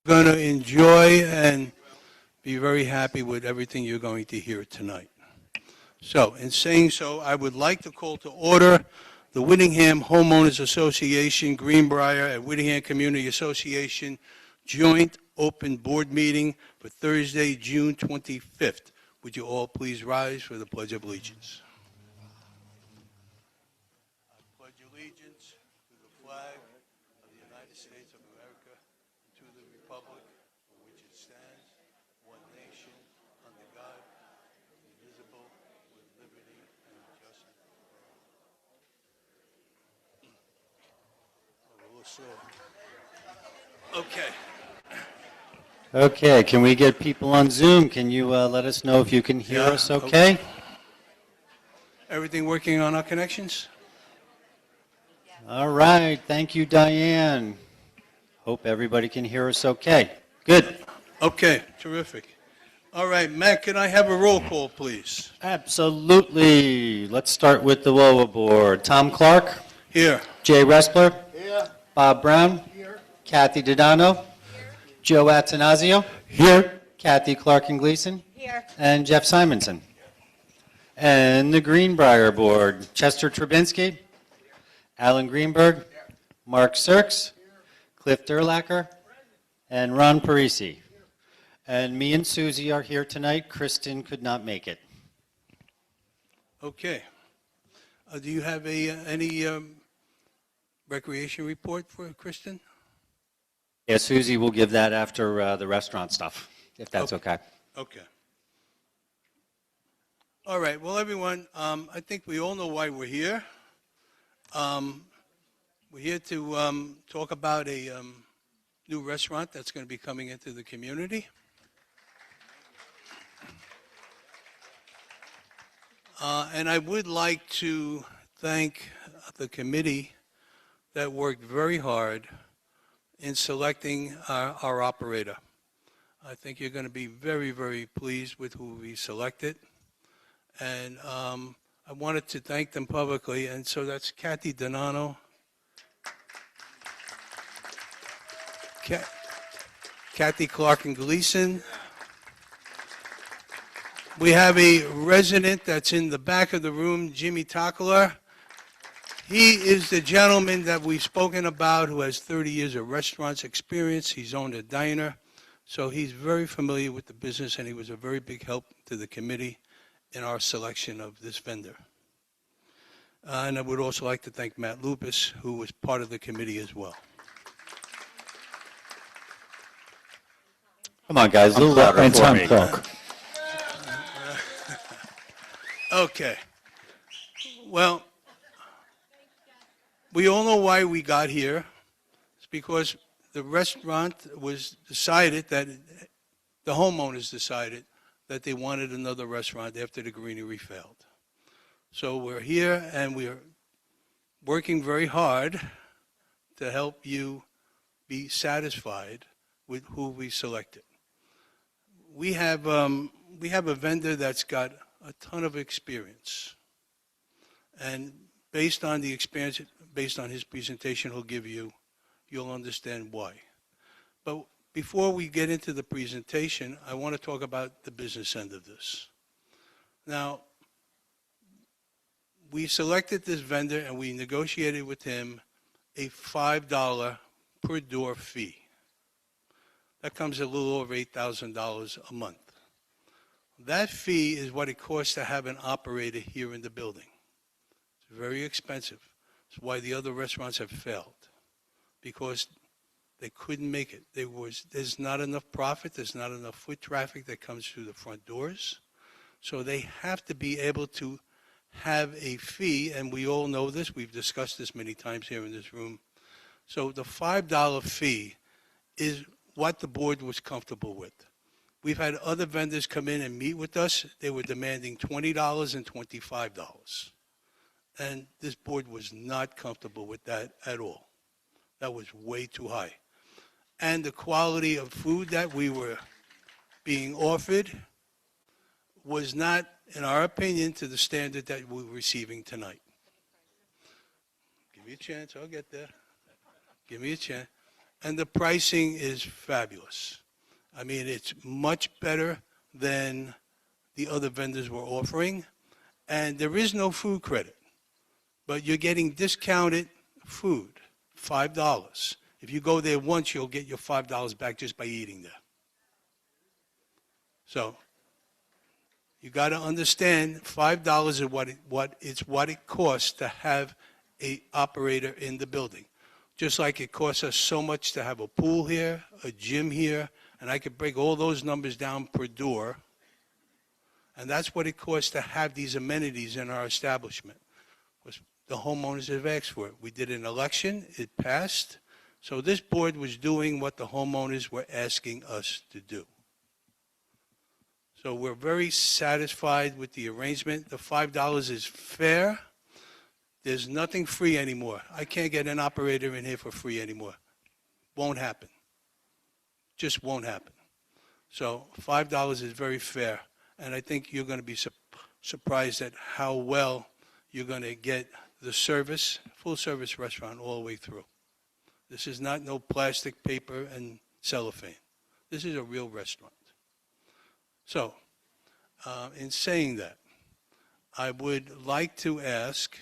going to enjoy and be very happy with everything you're going to hear tonight. So, in saying so, I would like to call to order the Whittingham Homeowners Association, Greenbriar, and Whittingham Community Association joint open board meeting for Thursday, June 25th. Would you all please rise for the Pledge of Allegiance? I pledge allegiance to the flag of the United States of America, and to the republic for which it stands, one nation, under God, indivisible, with liberty and justice for all. Okay. Okay, can we get people on Zoom? Can you let us know if you can hear us okay? Everything working on our connections? All right, thank you, Diane. Hope everybody can hear us okay. Good. Okay, terrific. All right, Matt, can I have a roll call, please? Absolutely. Let's start with the WOA board. Tom Clark? Here. Jay Ressler? Here. Bob Brown? Here. Kathy Dodano? Here. Joe Attanasio? Here. Kathy Clark and Gleason? Here. And Jeff Simonson. And the Greenbriar board. Chester Trubinsky? Alan Greenberg? Mark Sirks? Cliff Durlacher? And Ron Parisi. And me and Susie are here tonight. Kristen could not make it. Okay. Do you have any recreation report for Kristen? Yeah, Susie will give that after the restaurant stuff, if that's okay. Okay. All right. Well, everyone, I think we all know why we're here. We're here to talk about a new restaurant that's going to be coming into the community. And I would like to thank the committee that worked very hard in selecting our operator. I think you're going to be very, very pleased with who we selected. And I wanted to thank them publicly. And so that's Kathy Donano, Kathy Clark and Gleason. We have a resident that's in the back of the room, Jimmy Takala. He is the gentleman that we've spoken about who has 30 years of restaurants experience. He's owned a diner, so he's very familiar with the business, and he was a very big help to the committee in our selection of this vendor. And I would also like to thank Matt Lupus, who was part of the committee as well. Come on, guys, a little louder for me. Okay. Well, we all know why we got here. It's because the restaurant was decided that the homeowners decided that they wanted another restaurant after the Greenery failed. So we're here and we're working very hard to help you be satisfied with who we selected. We have a vendor that's got a ton of experience, and based on the experience, based on his presentation he'll give you, you'll understand why. But before we get into the presentation, I want to talk about the business end of this. Now, we selected this vendor and we negotiated with him a $5 per door fee. That comes a little over $8,000 a month. That fee is what it costs to have an operator here in the building. It's very expensive. It's why the other restaurants have failed, because they couldn't make it. There's not enough profit. There's not enough foot traffic that comes through the front doors. So they have to be able to have a fee, and we all know this. We've discussed this many times here in this room. So the $5 fee is what the board was comfortable with. We've had other vendors come in and meet with us. They were demanding $20 and $25. And this board was not comfortable with that at all. That was way too high. And the quality of food that we were being offered was not, in our opinion, to the standard that we're receiving tonight. Give me a chance, I'll get there. Give me a chance. and the pricing is fabulous. I mean, it's much better than the other vendors were offering, and there is no food credit, but you're getting discounted food, $5. If you go there once, you'll get your $5 back just by eating there. So you got to understand, $5 is what it costs to have a operator in the building. Just like it costs us so much to have a pool here, a gym here, and I could break all those numbers down per door. And that's what it costs to have these amenities in our establishment. The homeowners have asked for it. We did an election, it passed. So this board was doing what the homeowners were asking us to do. So we're very satisfied with the arrangement. The $5 is fair. There's nothing free anymore. I can't get an operator in here for free anymore. Won't happen. Just won't happen. So $5 is very fair. And I think you're going to be surprised at how well you're going to get the service, full service restaurant all the way through. This is not no plastic, paper, and cellophane. This is a real restaurant. So, in saying that, I would like to ask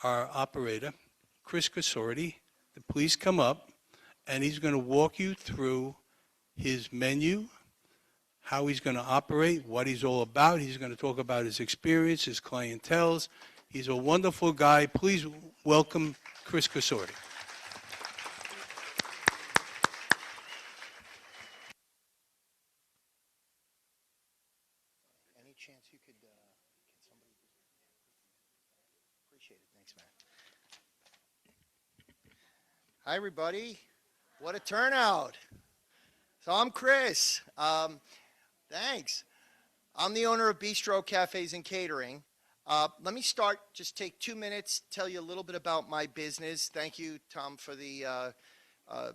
our operator, Chris Casorti, to please come up, and he's going to walk you through his menu, how he's going to operate, what he's all about. He's going to talk about his experience, his clientele. He's a wonderful guy. Please welcome Chris Casorti. Any chance you could get somebody? Appreciate it. Thanks, man. Hi, everybody. What a turnout. So I'm Chris. Thanks. I'm the owner of Bistro Cafes and Catering. Let me start, just take 2 minutes, tell you a little bit about my business. Thank you, Tom, for the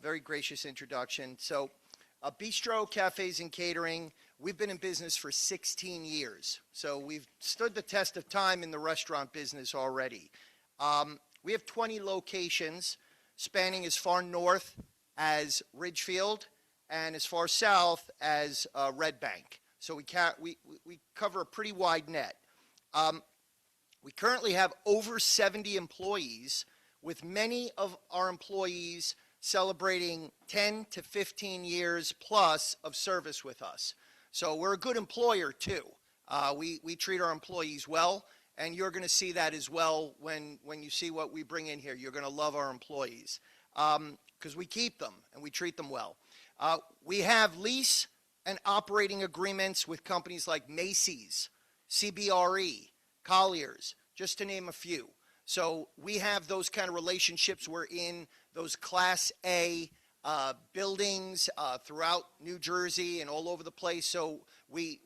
very gracious introduction. So Bistro Cafes and Catering, we've been in business for 16 years. So we've stood the test of time in the restaurant business already. We have 20 locations spanning as far north as Ridgefield and as far south as Red Bank. So we cover a pretty wide net. We currently have over 70 employees, with many of our employees celebrating 10 to 15 years plus of service with us. So we're a good employer too. We treat our employees well, and you're going to see that as well when you see what we bring in here. You're going to love our employees because we keep them and we treat them well. We have lease and operating agreements with companies like Macy's, CBRE, Colliers, just to name a few. So we have those kind of relationships. We're in those Class A buildings throughout New Jersey and all over the place. So we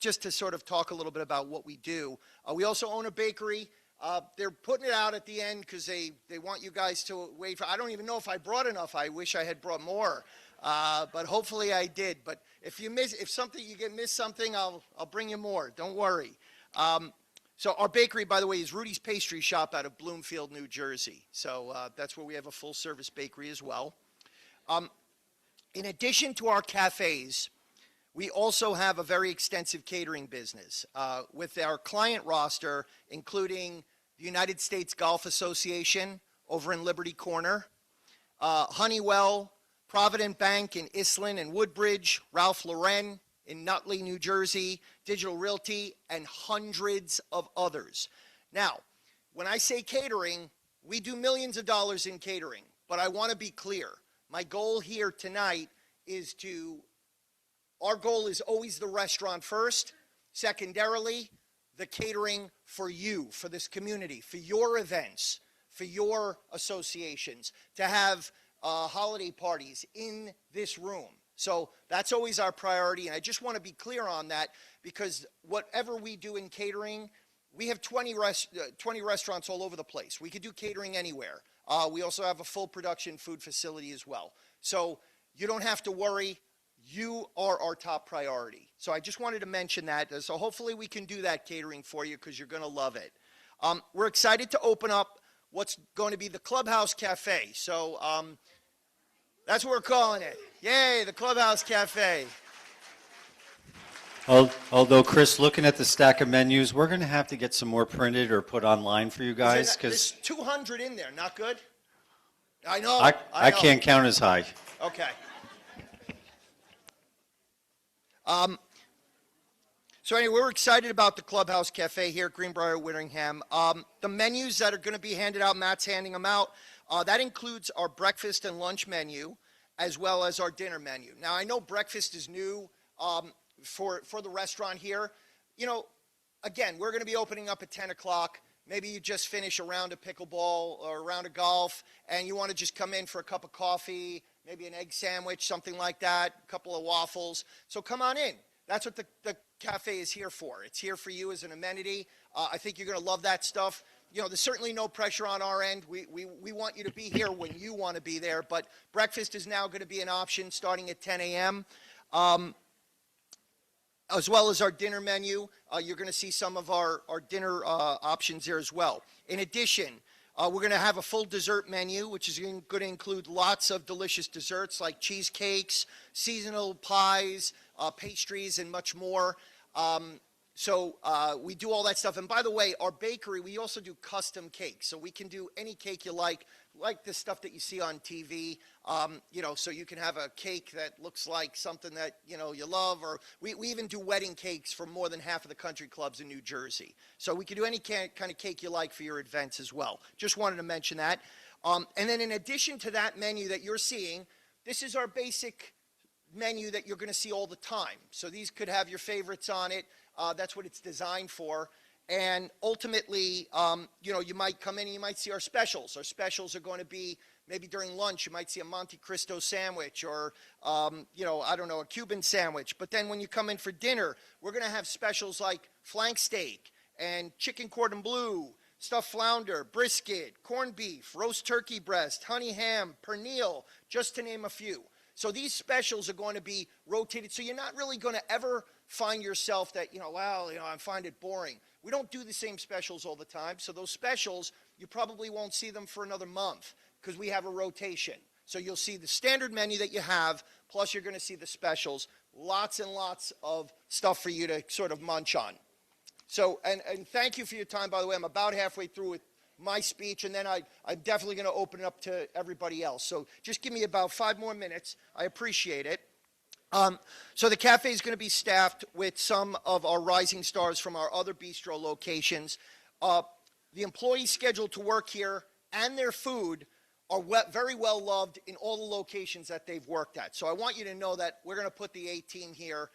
just to sort of talk a little bit about what we do. We also own a bakery. They're putting it out at the end because they want you guys to wait for. I don't even know if I brought enough. I wish I had brought more, but hopefully I did. But if you miss something, I'll bring you more. Don't worry. So our bakery, by the way, is Rudy's Pastry Shop out of Bloomfield, New Jersey. So that's where we have a full-service bakery as well. In addition to our cafes, we also have a very extensive catering business with our client roster, including the United States Golf Association over in Liberty Corner, Honeywell, Provident Bank in Islin and Woodbridge, Ralph Lauren in Nutley, New Jersey, Digital Realty, and hundreds of others. Now, when I say catering, we do millions of dollars in catering, but I want to be clear. My goal here tonight is our goal is always the restaurant first, secondarily, the catering for you, for this community, for your events, for your associations, to have holiday parties in this room. So that's always our priority, and I just want to be clear on that because whatever we do in catering, we have 20 restaurants all over the place. We could do catering anywhere. We also have a full production food facility as well. So you don't have to worry. You are our top priority. So I just wanted to mention that. So hopefully we can do that catering for you because you're going to love it. We're excited to open up what's going to be the Clubhouse Cafe. So that's what we're calling it. Yay, the Clubhouse Cafe. Although, Chris, looking at the stack of menus, we're going to have to get some more printed or put online for you guys, There's because 200 in there. Not good? I know. I know. can't count as high. Okay. So anyway, we're excited about the Clubhouse Cafe here at Greenbriar, Whittingham. The menus that are going to be handed out, Matt's handing them out, that includes our breakfast and lunch menu, as well as our dinner menu. Now, I know breakfast is new for the restaurant here. You know, again, we're going to be opening up at 10 o'clock. Maybe you just finish a round of pickleball or a round of golf, and you want to just come in for a cup of coffee, maybe an egg sandwich, something like that, a couple of waffles. So come on in. That's what the cafe is here for. It's here for you as an amenity. I think you're going to love that stuff. You know, there's certainly no pressure on our end. We want you to be here when you want to be there, but breakfast is now going to be an option starting at 10 a.m. As well as our dinner menu. You're going to see some of our dinner options there as well. In addition, we're going to have a full dessert menu, which is going to include lots of delicious desserts like cheesecakes, seasonal pies, pastries, and much more. So we do all that stuff. And by the way, our bakery, we also do custom cakes. So we can do any cake you like the stuff that you see on TV. You know, so you can have a cake that looks like something that, you know, you love. Or we even do wedding cakes for more than half of the country clubs in New Jersey. So we can do any kind of cake you like for your events as well. Just wanted to mention that. And then in addition to that menu that you're seeing, this is our basic menu that you're going to see all the time. So these could have your favorites on it. That's what it's designed for. And ultimately, you know, you might come in and you might see our specials. Our specials are going to be maybe during lunch, you might see a Monte Cristo sandwich or, you know, I don't know, a Cuban sandwich. But then when you come in for dinner, we're going to have specials like flank steak and chicken cordon bleu, stuffed flounder, brisket, corned beef, roast turkey breast, honey ham, pernil, just to name a few. So these specials are going to be rotated. So you're not really going to ever find yourself that, you know, well, you know, I find it boring. We don't do the same specials all the time. So those specials, you probably won't see them for another month because we have a rotation. So you'll see the standard menu that you have, plus you're going to see the specials. Lots and lots of stuff for you to sort of munch on. So, and thank you for your time, by the way. I'm about halfway through with my speech, and then I'm definitely going to open it up to everybody else. So just give me about 5 more minutes. I appreciate it. So the cafe is going to be staffed with some of our rising stars from our other bistro locations. The employees scheduled to work here and their food are very well loved in all the locations that they've worked at. So I want you to know that we're going to put the A-team here.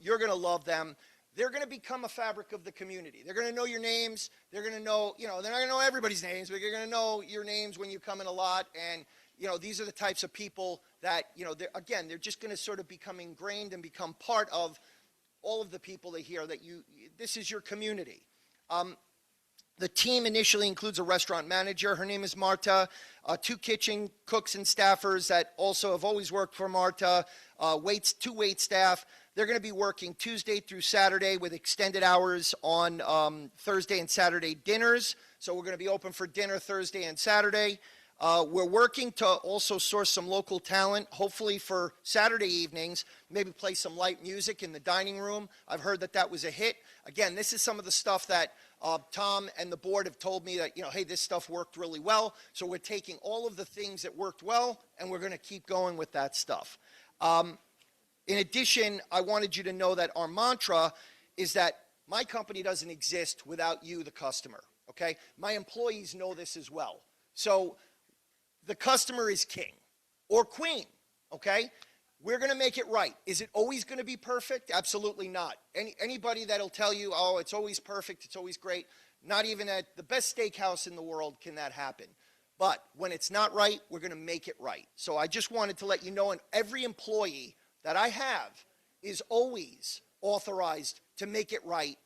You're going to love them. They're going to become a fabric of the community. They're going to know your names. They're going to know, you know, they're not going to know everybody's names, but you're going to know your names when you come in a lot. And, you know, these are the types of people that, you know, they're just going to sort of become ingrained and become part of all of the people that here that this is your community. The team initially includes a restaurant manager. Her name is Marta. 2 kitchen cooks and staffers that also have always worked for Marta. 2 wait staff. They're going to be working Tuesday through Saturday with extended hours on Thursday and Saturday dinners. So we're going to be open for dinner Thursday and Saturday. We're working to also source some local talent, hopefully for Saturday evenings, maybe play some light music in the dining room. I've heard that was a hit. Again, this is some of the stuff that Tom and the board have told me that, you know, hey, this stuff worked really well. So we're taking all of the things that worked well, and we're going to keep going with that stuff. In addition, I wanted you to know that our mantra is that my company doesn't exist without you, the customer, okay? My employees know this as well. So the customer is king or queen, okay? We're going to make it right. Is it always going to be perfect? Absolutely not. Anybody that'll tell you, oh, it's always perfect, it's always great, not even at the best steakhouse in the world can that happen. But when it's not right, we're going to make it right. So I just wanted to let you know, and every employee that I have is always authorized to make it right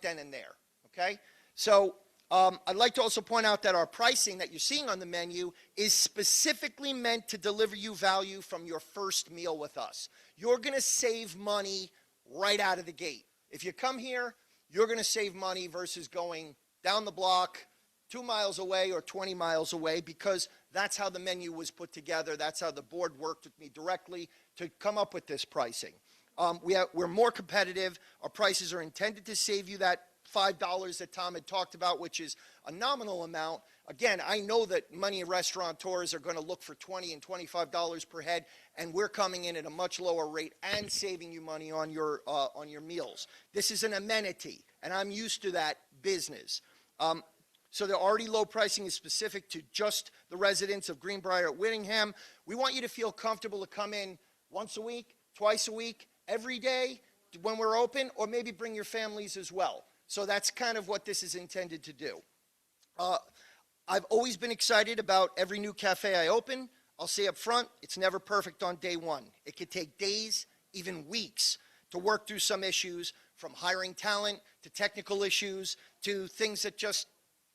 then and there, okay? So I'd like to also point out that our pricing that you're seeing on the menu is specifically meant to deliver you value from your first meal with us. You're going to save money right out of the gate. If you come here, you're going to save money versus going down the block 2 miles away or 20 miles away, because that's how the menu was put together. That's how the board worked with me directly to come up with this pricing. We're more competitive. Our prices are intended to save you that $5 that Tom had talked about, which is a nominal amount. Again, I know that many restaurateurs are going to look for $20 and $25 per head, and we're coming in at a much lower rate and saving you money on your meals. This is an amenity, and I'm used to that business. So the already low pricing is specific to just the residents of Greenbriar at Whittingham. We want you to feel comfortable to come in once a week, twice a week, every day when we're open, or maybe bring your families as well. So that's kind of what this is intended to do. I've always been excited about every new cafe I open. I'll say up front, it's never perfect on day one. It could take days, even weeks, to work through some issues, from hiring talent to technical issues to things that just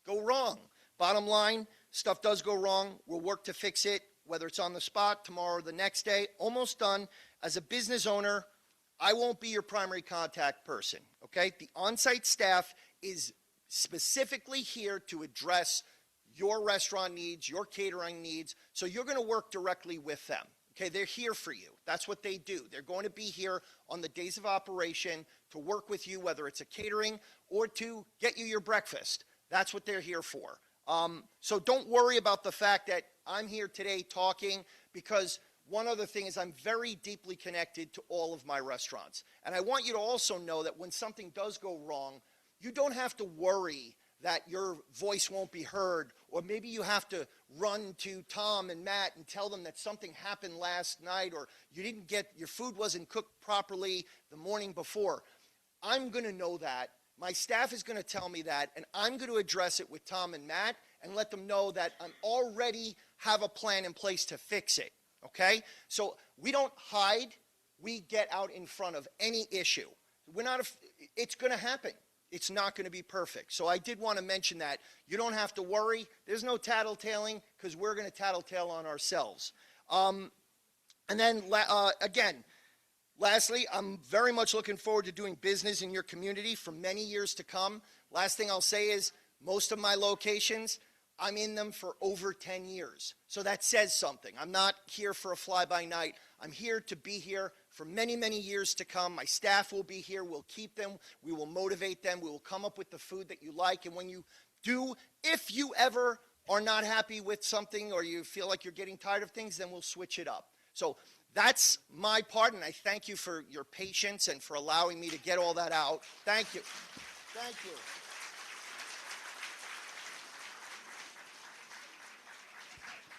go wrong. Bottom line, stuff does go wrong. We'll work to fix it, whether it's on the spot, tomorrow, or the next day. Almost done. As a business owner, I won't be your primary contact person, okay? The on-site staff is specifically here to address your restaurant needs, your catering needs, so you're going to work directly with them, okay? They're here for you. That's what they do. They're going to be here on the days of operation to work with you, whether it's a catering or to get you your breakfast. That's what they're here for. So don't worry about the fact that I'm here today talking, because one other thing is I'm very deeply connected to all of my restaurants. And I want you to also know that when something does go wrong, you don't have to worry that your voice won't be heard, or maybe you have to run to Tom and Matt and tell them that something happened last night, or your food wasn't cooked properly the morning before. I'm going to know that. My staff is going to tell me that, and I'm going to address it with Tom and Matt and let them know that I already have a plan in place to fix it, okay? So we don't hide. We get out in front of any issue. It's going to happen. It's not going to be perfect. So I did want to mention that. You don't have to worry. There's no tattletaling, because we're going to tattletale on ourselves. And then, again, lastly, I'm very much looking forward to doing business in your community for many years to come. Last thing I'll say is most of my locations, I'm in them for over 10 years. So that says something. I'm not here for a fly-by-night. I'm here to be here for many, many years to come. My staff will be here. We'll keep them. We will motivate them. We will come up with the food that you like. And when you do, if you ever are not happy with something or you feel like you're getting tired of things, then we'll switch it up. So that's my part, and I thank you for your patience and for allowing me to get all that out. Thank you. Thank you.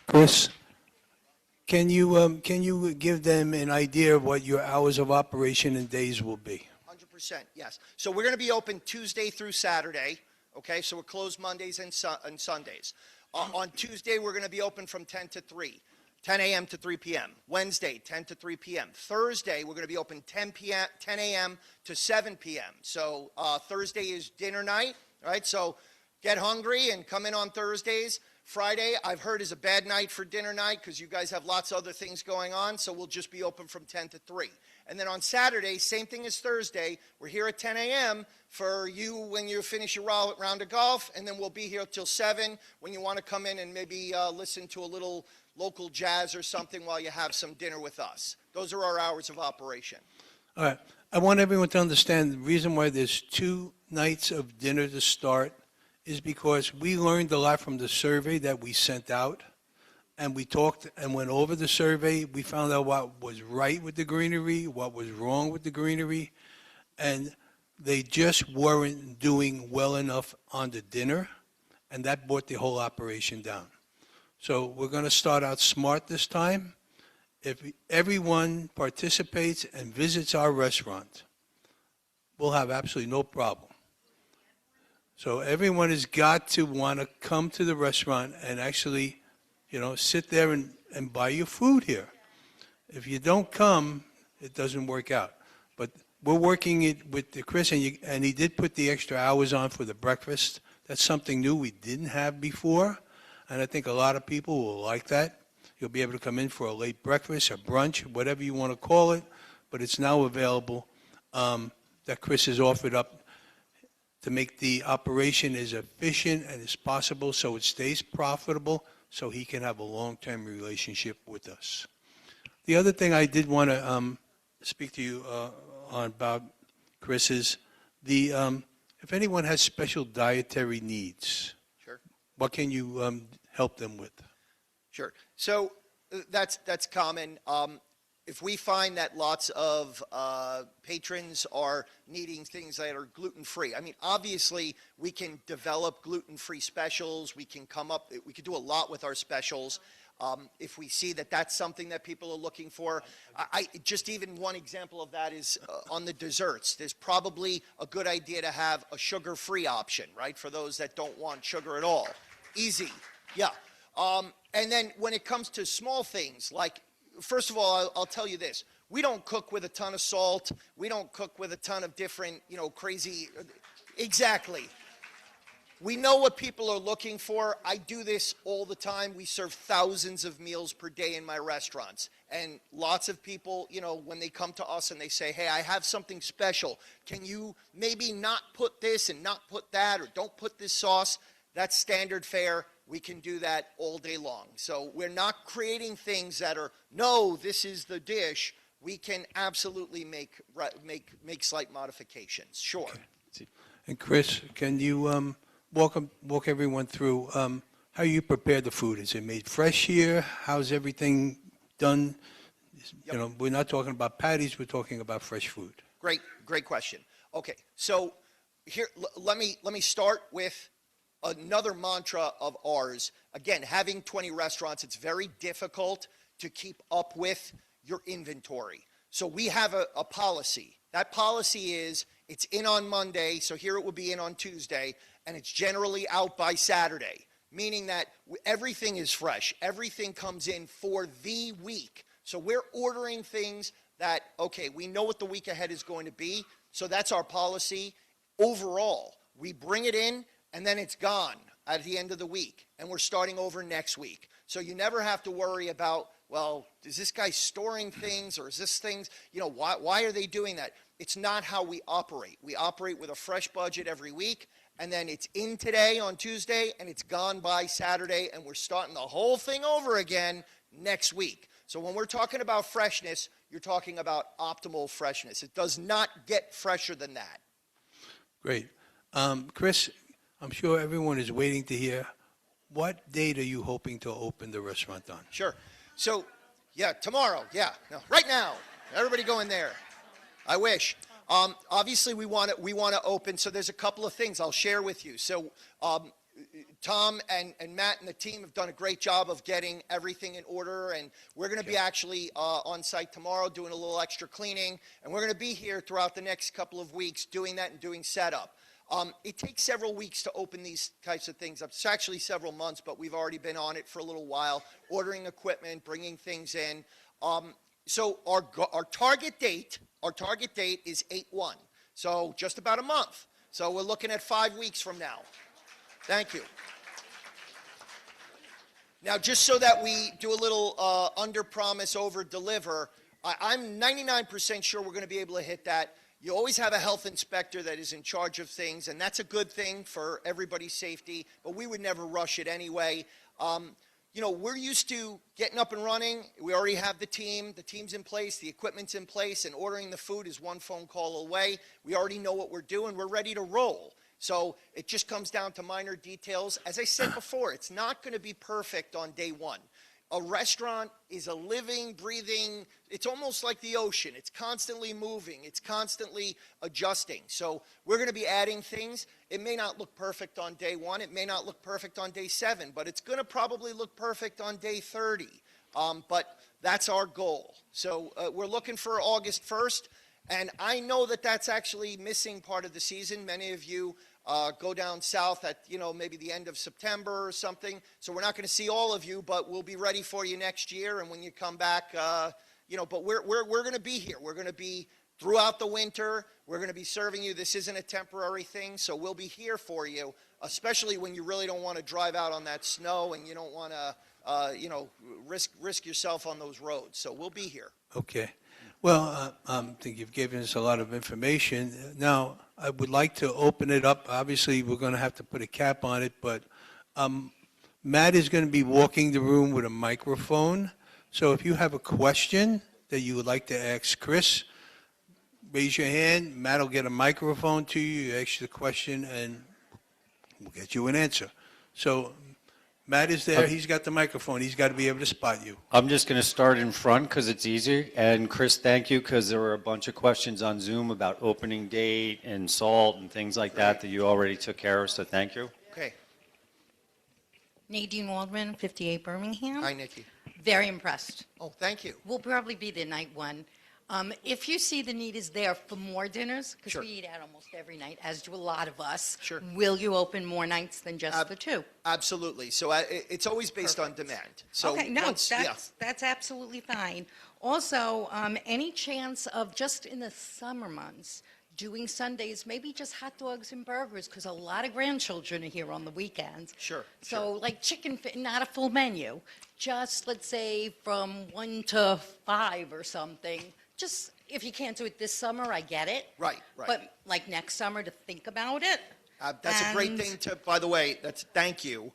Chris, can you give them an idea of what your hours of operation and days will be? 100%, yes. So we're going to be open Tuesday through Saturday, okay? So we're closed Mondays and Sundays. On Tuesday, we're going to be open from 10 to 3. 10 a.m. to 3 p.m. Wednesday, 10 to 3 p.m. Thursday, we're going to be open 10 a.m. to 7 p.m. So Thursday is dinner night, right? So get hungry and come in on Thursdays. Friday, I've heard, is a bad night for dinner night because you guys have lots of other things going on, so we'll just be open from 10 to 3. And then on Saturday, same thing as Thursday, we're here at 10 a.m. for you when you finish your round of golf, and then we'll be here till 7 when you want to come in and maybe listen to a little local jazz or something while you have some dinner with us. Those are our hours of operation. All right. I want everyone to understand the reason why there's 2 nights of dinner to start is because we learned a lot from the survey that we sent out, and we talked and went over the survey. We found out what was right with the greenery, what was wrong with the greenery, and they just weren't doing well enough on the dinner, and that brought the whole operation down. So we're going to start out smart this time. If everyone participates and visits our restaurant, we'll have absolutely no problem. So everyone has got to want to come to the restaurant and actually, sit there and buy your food here. If you don't come, it doesn't work out. But we're working it with Chris, and he did put the extra hours on for the breakfast. That's something new we didn't have before, and I think a lot of people will like that. You'll be able to come in for a late breakfast or brunch, whatever you want to call it, but it's now available that Chris has offered up to make the operation as efficient and as possible so it stays profitable, so he can have a long-term relationship with us. The other thing I did want to speak to you on about, Chris, is if anyone has special dietary needs, Sure. what can you help them with? Sure. So that's common. If we find that lots of patrons are needing things that are gluten-free, I mean, obviously we can develop gluten-free specials. We can do a lot with our specials. If we see that that's something that people are looking for. Just even one example of that is on the desserts. There's probably a good idea to have a sugar-free option, right, for those that don't want sugar at all. Easy, yeah. And then when it comes to small things, like, first of all, I'll tell you this. We don't cook with a ton of salt. We don't cook with a ton of different, crazy, exactly. We know what people are looking for. I do this all the time. We serve thousands of meals per day in my restaurants. And lots of people, when they come to us and they say, hey, I have something special. Can you maybe not put this and not put that, or don't put this sauce? That's standard fare. We can do that all day long. So we're not creating things that are, no, this is the dish. We can absolutely make slight modifications. Sure. Okay. And Chris, can you walk everyone through how you prepare the food? Is it made fresh here? How's everything done? Yep. We're not talking about patties. We're talking about fresh food. Great question. Okay, so here, let me start with another mantra of ours. Again, having 20 restaurants, it's very difficult to keep up with your inventory. So we have a policy. That policy is it's in on Monday, so here it will be in on Tuesday, and it's generally out by Saturday, meaning that everything is fresh. Everything comes in for the week. So we're ordering things that, okay, we know what the week ahead is going to be, so that's our policy. Overall, we bring it in, and then it's gone at the end of the week, and we're starting over next week. So you never have to worry about, well, is this guy storing things, or is this things, why are they doing that? It's not how we operate. We operate with a fresh budget every week, and then it's in today on Tuesday, and it's gone by Saturday, and we're starting the whole thing over again next week. So when we're talking about freshness, you're talking about optimal freshness. It does not get fresher than that. Great. Chris, I'm sure everyone is waiting to hear, what date are you hoping to open the restaurant on? Sure. So, yeah, tomorrow. Yeah, no, right now. Everybody go in there. I wish. Obviously, we want to open. So there's a couple of things I'll share with you. So Tom and Matt and the team have done a great job of getting everything in order, and we're going to be actually on site tomorrow doing a little extra cleaning, and we're going to be here throughout the next couple of weeks doing that and doing setup. It takes several weeks to open these types of things up. It's actually several months, but we've already been on it for a little while, ordering equipment, bringing things in. So our target date is 8/1, so just about a month. So we're looking at 5 weeks from now. Thank you. Now, just so that we do a little under-promise, over-deliver, I'm 99% sure we're going to be able to hit that. You always have a health inspector that is in charge of things, and that's a good thing for everybody's safety, but we would never rush it anyway. We're used to getting up and running. We already have the team. The team's in place. The equipment's in place, and ordering the food is one phone call away. We already know what we're doing. We're ready to roll. So it just comes down to minor details. As I said before, it's not going to be perfect on day one. A restaurant is a living, breathing, it's almost like the ocean. It's constantly moving. It's constantly adjusting. So we're going to be adding things. It may not look perfect on day one. It may not look perfect on day 7, but it's going to probably look perfect on day 30. But that's our goal. So we're looking for August 1st. And I know that that's actually missing part of the season. Many of you go down south at, maybe the end of September or something. So we're not going to see all of you, but we'll be ready for you next year. And when you come back, but we're going to be here. We're going to be throughout the winter. We're going to be serving you. This isn't a temporary thing, so we'll be here for you, especially when you really don't want to drive out on that snow and you don't want to, risk yourself on those roads. So we'll be here. Okay. Well, I think you've given us a lot of information. Now, I would like to open it up. Obviously, we're going to have to put a cap on it, but Matt is going to be walking the room with a microphone. So if you have a question that you would like to ask Chris, raise your hand. Matt will get a microphone to you, ask you the question, and we'll get you an answer. So Matt is there. He's got the microphone. He's got to be able to spot you. I'm just going to start in front because it's easier. And Chris, thank you, because there were a bunch of questions on Zoom about opening date and salt and things like that you already took care of, so thank you. Okay. Nadine Waldman, 58 Birmingham. Hi, Nikki. Very impressed. Oh, thank you. We'll probably be there night one. If you see the need is there for more dinners, because Sure. we eat out almost every night, as do a lot of us, Sure. will you open more nights than just the two? Absolutely. So it's always based on demand. So Okay, no, once, yeah. that's absolutely fine. Also, any chance of just in the summer months, doing Sundays, maybe just hot dogs and burgers, because a lot of grandchildren are here on the weekends. Sure, So like not a full menu, just let's say from 1 to 5 or something. Just, if you can't do it this summer, I get it. Right. But like next summer to think about it. That's a great And- thing to, by the way, thank you.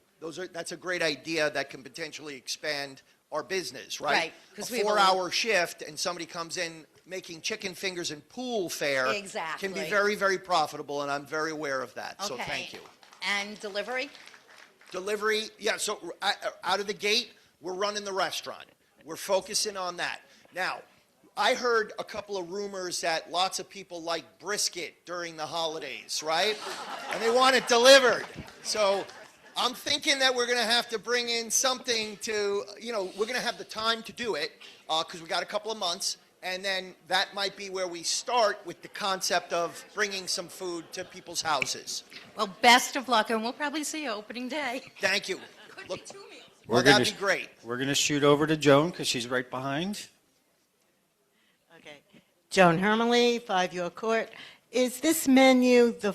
That's a great idea that can potentially expand our business, right? Right, A 'cause we have a- 4-hour shift and somebody comes in making chicken fingers and pool fare Exactly. can be very, very profitable, and I'm very aware of that. So Okay. thank you. And delivery? Delivery, yeah, so out of the gate, we're running the restaurant. We're focusing on that. Now, I heard a couple of rumors that lots of people like brisket during the holidays, right? And they want it delivered. So I'm thinking that we're going to have to bring in something to, we're going to have the time to do it because we got a couple of months. And then that might be where we start with the concept of bringing some food to people's houses. Well, best of luck, and we'll probably see you opening day. Thank you. Could Look, be 2 meals. well, that'd be great. We're going to shoot over to Joan because she's right behind. Okay. Joan Hermely, 5 York Court. Is this menu the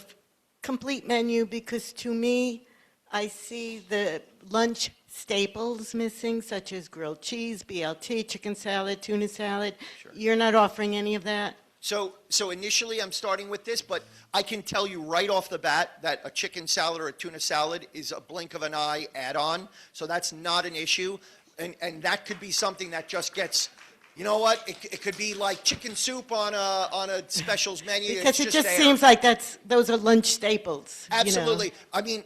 complete menu? Because to me, I see the lunch staples missing, such as grilled cheese, BLT, chicken salad, tuna salad. Sure. You're not offering any of that? So initially I'm starting with this, but I can tell you right off the bat that a chicken salad or a tuna salad is a blink of an eye add-on. So that's not an issue. And that could be something that just gets, you know what? It could be like chicken soup on a specials menu. Because It's it just there. seems like those are lunch staples. you know? Absolutely. I mean,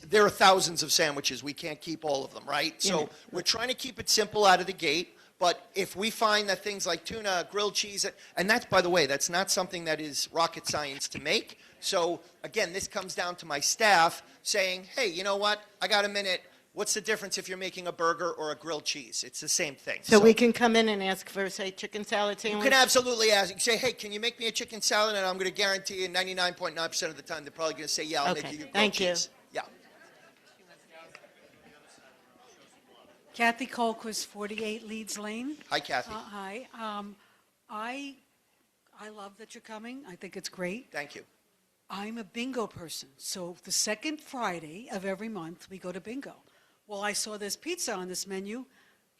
there are thousands of sandwiches. We can't keep all of them, right? So Yeah. we're trying to keep it simple out of the gate. But if we find that things like tuna, grilled cheese, and that's, by the way, that's not something that is rocket science to make. So again, this comes down to my staff saying, hey, you know what? I got a minute. What's the difference if you're making a burger or a grilled cheese? It's the same thing. So we can come in and ask for, say, chicken salad You sandwich? can absolutely ask. You say, hey, can you make me a chicken salad? And I'm going to guarantee you 99.9% of the time they're probably going to say, yeah, I'll Okay, make you a grilled thank you. cheese. Yeah. Kathy Colquist, 48 Leeds Lane. Hi, Kathy. Hi. I love that you're coming. I think it's great. Thank you. I'm a bingo person, so the second Friday of every month, we go to bingo. Well, I saw this pizza on this menu.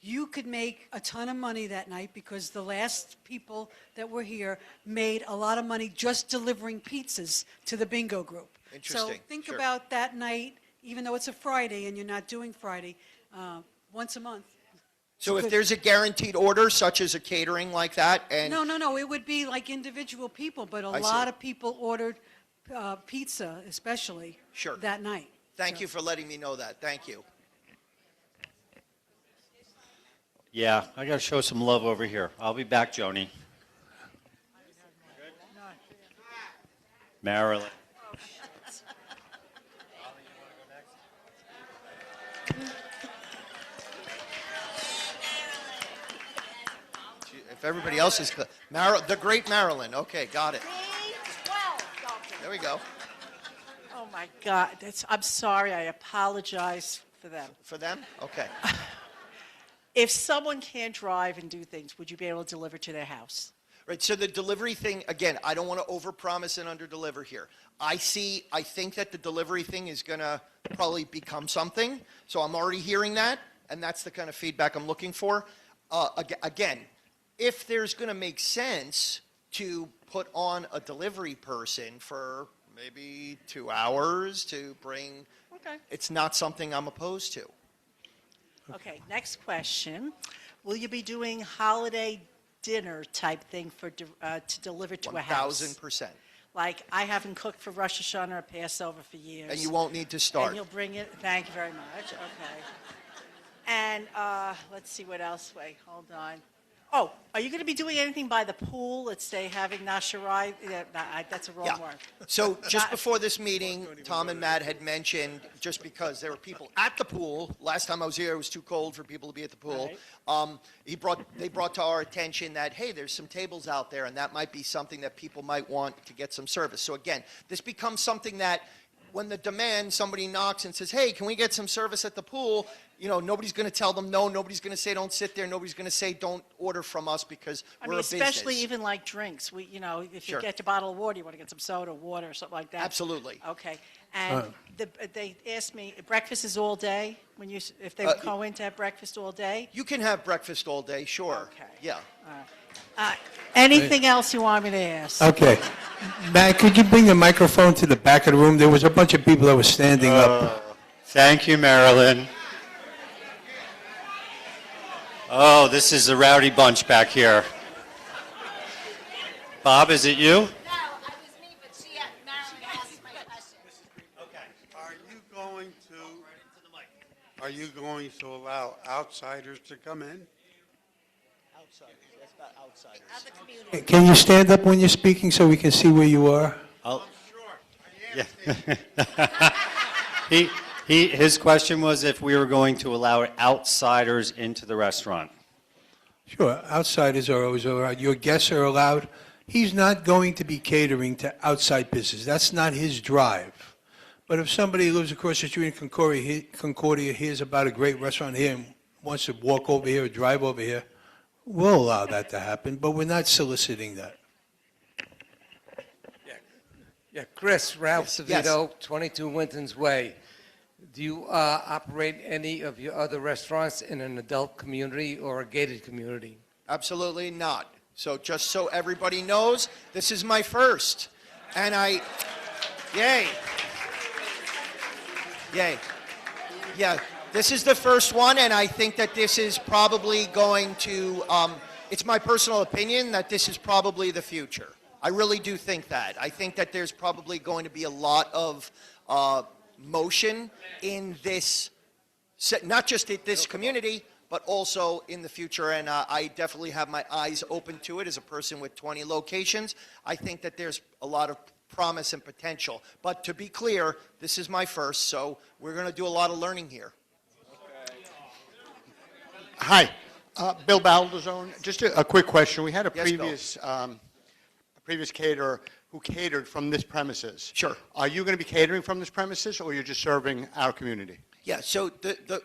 You could make a ton of money that night because the last people that were here made a lot of money just delivering pizzas to the bingo group. So Interesting. think Sure. about that night, even though it's a Friday and you're not doing Friday, once a month. So if Good. there's a guaranteed order, such as a catering like that, and No. It would be like individual people, but a I see. lot of people ordered pizza, especially Sure. that night. thank you for letting me know that. Thank you. Yeah, I got to show some love over here. I'll be back, Joni. Marilyn. If everybody else is the great Marilyn. Okay, got it. There we go. Oh my God, I'm sorry, I apologize for them. For them? Okay. If someone can't drive and do things, would you be able to deliver to their house? Right, so the delivery thing, again, I don't want to overpromise and underdeliver here. I think that the delivery thing is going to probably become something. So I'm already hearing that, and that's the kind of feedback I'm looking for. Again, if there's going to make sense to put on a delivery person for maybe 2 hours to bring, Okay. it's not something I'm opposed to. Okay, next question. Will you be doing holiday dinner type thing to deliver to a house? 1,000%. Like, I haven't cooked for Rosh Hashanah or Passover for years. And you won't need to start. And you'll bring it, thank you very much, okay. And, let's see what else, wait, hold on. Oh, are you going to be doing anything by the pool? Let's say having Nasharai, that's a wrong Yeah. word. So just before this meeting, Tom and Matt had mentioned, just because there were people at the pool, last time I was here, it was too cold for people to be at the pool. They brought to our attention that, hey, there's some tables out there, and that might be something that people might want to get some service. So again, this becomes something that when the demand, somebody knocks and says, hey, can we get some service at the pool? You know, nobody's going to tell them no. Nobody's going to say don't sit there. Nobody's going to say don't order from us because I we're mean, a business. especially even like drinks. If Sure. you get your bottle of water, you want to get some soda, water, or something like that. Absolutely. Okay. And they asked me, breakfast is all day when if they go in to have breakfast all day? You can have breakfast all day, sure. Okay. Yeah. Anything else you want me to ask? Okay. Matt, could you bring the microphone to the back of the room? There was a bunch of people that were standing up. Thank you, Marilyn. Oh, this is a rowdy bunch back here. Bob, is it you? No, I was me, but Marilyn asked my question. Are you going to allow outsiders to come in? Outsiders. That's about outsiders. Can you stand up when you're speaking so we can see where you are? His question was if we were going to allow outsiders into the restaurant. Sure, outsiders are always allowed. Your guests are allowed. He's not going to be catering to outside business. That's not his drive. But if somebody lives across the street in Concordia hears about a great restaurant here and wants to walk over here or drive over here, we'll allow that to happen, but we're not soliciting that. Yeah, Chris, Ralph Yes. DeVito, 22 Winton's Way. Do you operate any of your other restaurants in an adult community or a gated community? Absolutely not. So just so everybody knows, this is my first. And yay. Yay. Yeah, this is the first one, and I think that this is probably going to, it's my personal opinion that this is probably the future. I really do think that. I think that there's probably going to be a lot of motion in this, not just in this community, but also in the future. And I definitely have my eyes open to it as a person with 20 locations. I think that there's a lot of promise and potential. But to be clear, this is my first, so we're going to do a lot of learning here. Hi, Bill Baldazone. Just a quick question. We had a Yes, Bill. previous caterer who catered from this premises. Sure. Are you going to be catering from this premises, or you're just serving our community? Yeah, so the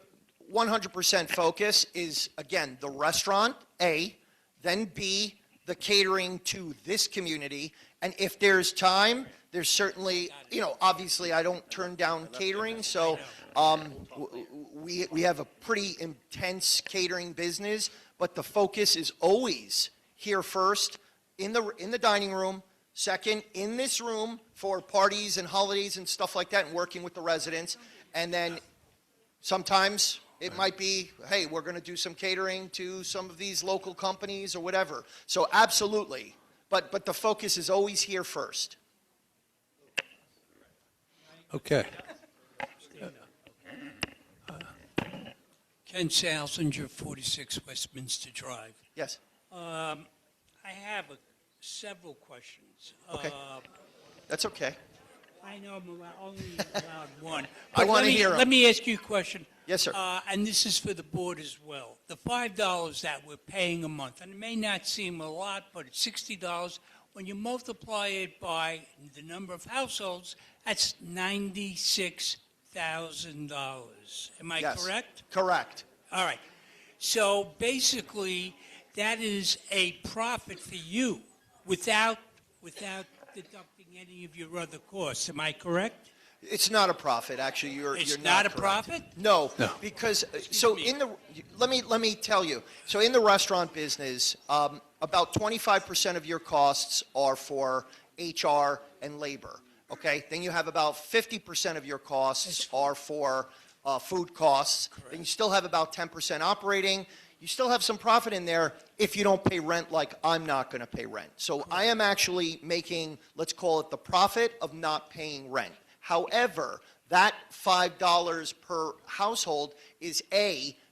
100% focus is, again, the restaurant, A, then B, the catering to this community. And if there's time, there's certainly, obviously I don't turn down catering, so we have a pretty intense catering business, but the focus is always here first, in the dining room, second, in this room for parties and holidays and stuff like that, and working with the residents, and then sometimes it might be, hey, we're going to do some catering to some of these local companies or whatever. So absolutely. But the focus is always here first. Okay. Ken Salzinger, 46 Westminster Drive. Yes. I have several questions. Okay. That's okay. I know I'm only allowed one. I But wanna let me- hear 'em. Let me ask you a question. Yes, sir. And this is for the board as well. The $5 that we're paying a month, and it may not seem a lot, but it's $60. When you multiply it by the number of households, that's $96,000. Am I Yes. correct? Correct. All right. So basically, that is a profit for you without deducting any of your other costs. Am I correct? It's not a profit, actually. It's You're not a correct. profit? No, No. because so in the let me tell you. So in the restaurant business, about 25% of your costs are for HR and labor. Okay, then you have about 50% of your costs are for food costs. Then you still have about 10% operating. You still have some profit in there if you don't pay rent, like I'm not going to pay rent. So I am actually making, let's call it the profit of not paying rent. However, that $5 per household is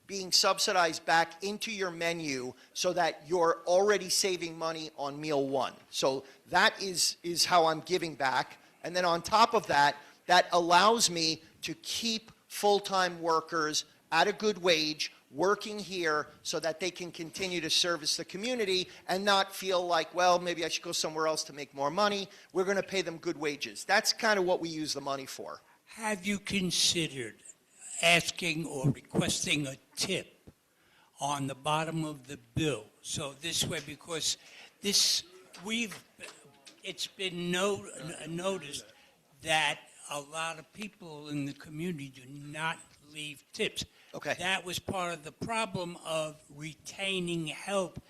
being subsidized back into your menu so that you're already saving money on meal one. So that is how I'm giving back. And then on top of that, that allows me to keep full-time workers at a good wage working here so that they can continue to service the community and not feel like, well, maybe I should go somewhere else to make more money. We're going to pay them good wages. That's kind of what we use the money for. Have you considered asking or requesting a tip on the bottom of the bill? So this way, because it's been noticed that a lot of people in the community do not leave tips. Okay. That was part of the problem of retaining help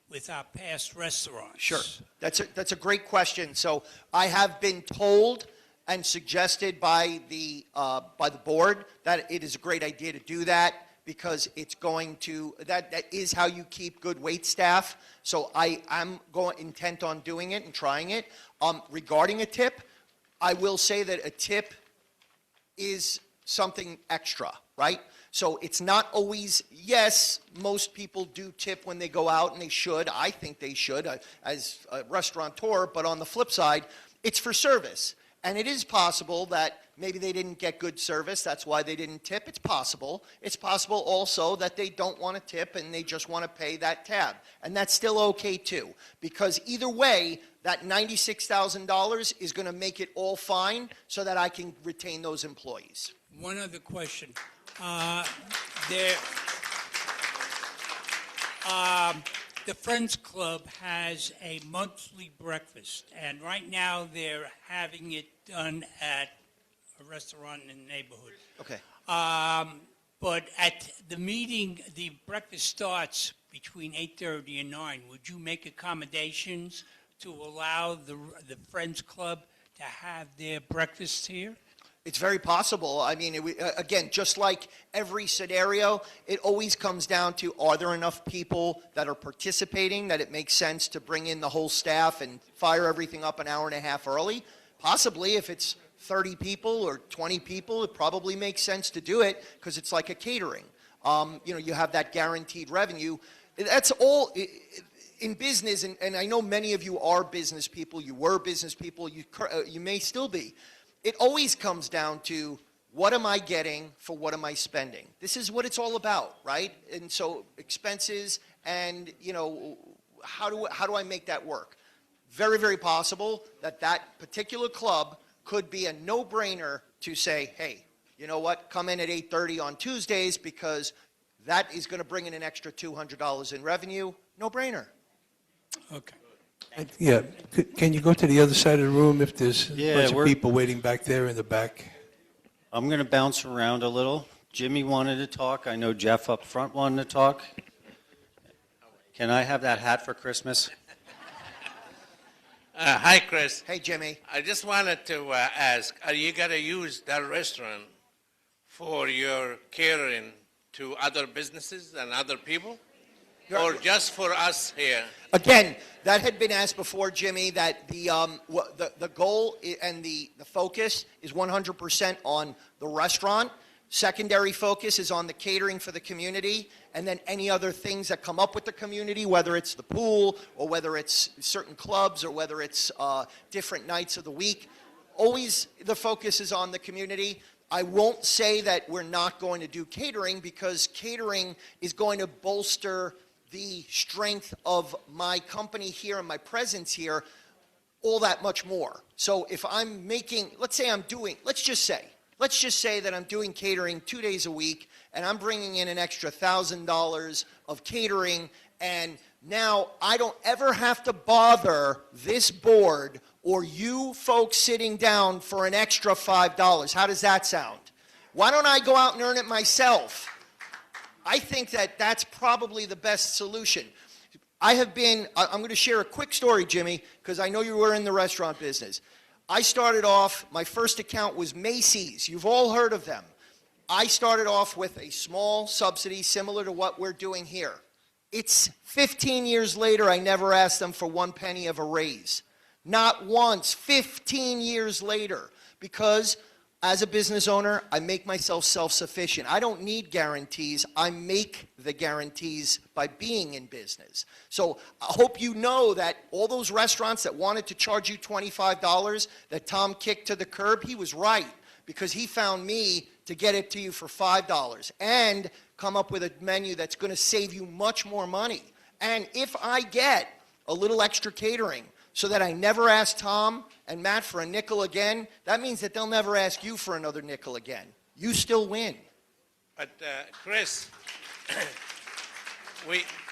with our past restaurants. Sure. That's a great question. So I have been told and suggested by the board that it is a great idea to do that because it's going to that is how you keep good wait staff. So I am intent on doing it and trying it. Regarding a tip, I will say that a tip is something extra, right? So it's not always, yes, most people do tip when they go out, and they should. I think they should as a restaurateur, but on the flip side, it's for service. And it is possible that maybe they didn't get good service, that's why they didn't tip. It's possible. It's possible also that they don't want to tip and they just want to pay that tab. And that's still okay too, because either way, that $96,000 is going to make it all fine so that I can retain those employees. One other question. The Friends Club has a monthly breakfast, and right now they're having it done at a restaurant in the neighborhood. Okay. But at the meeting, the breakfast starts between 8:30 and 9. Would you make accommodations to allow the Friends Club to have their breakfast here? It's very possible. I mean, again, just like every scenario, it always comes down to, are there enough people that are participating that it makes sense to bring in the whole staff and fire everything up an hour and a half early? Possibly, if it's 30 people or 20 people, it probably makes sense to do it because it's like a catering. You have that guaranteed revenue. That's all in business, and I know many of you are business people. You were business people. You may still be. It always comes down to, what am I getting for what am I spending? This is what it's all about, right? And so expenses and, how do I make that work? Very, very possible that that particular club could be a no-brainer to say, hey, you know what, come in at 8:30 on Tuesdays because that is going to bring in an extra $200 in revenue. No-brainer. Okay. Yeah, can you go to the other side of the room if there's Yeah, a bunch of we're- people waiting back there in the back? I'm going to bounce around a little. Jimmy wanted to talk. I know Jeff up front wanted to talk. Can I have that hat for Christmas? Hi, Chris. Hey, Jimmy. I just wanted to ask, are you going to use that restaurant for your catering to other businesses and other people? Or just for us here? Again, that had been asked before, Jimmy, that the goal and the focus is 100% on the restaurant. Secondary focus is on the catering for the community, and then any other things that come up with the community, whether it's the pool or whether it's certain clubs or whether it's different nights of the week. Always the focus is on the community. I won't say that we're not going to do catering because catering is going to bolster the strength of my company here and my presence here all that much more. So if I'm making, let's just say that I'm doing catering 2 days a week and I'm bringing in an extra $1,000 of catering, and now I don't ever have to bother this board or you folks sitting down for an extra $5. How does that sound? Why don't I go out and earn it myself? I think that that's probably the best solution. I'm going to share a quick story, Jimmy, because I know you were in the restaurant business. I started off, my first account was Macy's. You've all heard of them. I started off with a small subsidy similar to what we're doing here. It's 15 years later, I never asked them for 1 penny of a raise. Not once, 15 years later, because as a business owner, I make myself self-sufficient. I don't need guarantees. I make the guarantees by being in business. So I hope you know that all those restaurants that wanted to charge you $25 that Tom kicked to the curb, he was right, because he found me to get it to you for $5 and come up with a menu that's going to save you much more money. And if I get a little extra catering so that I never ask Tom and Matt for a nickel again, that means that they'll never ask you for another nickel again. You still win. But Chris,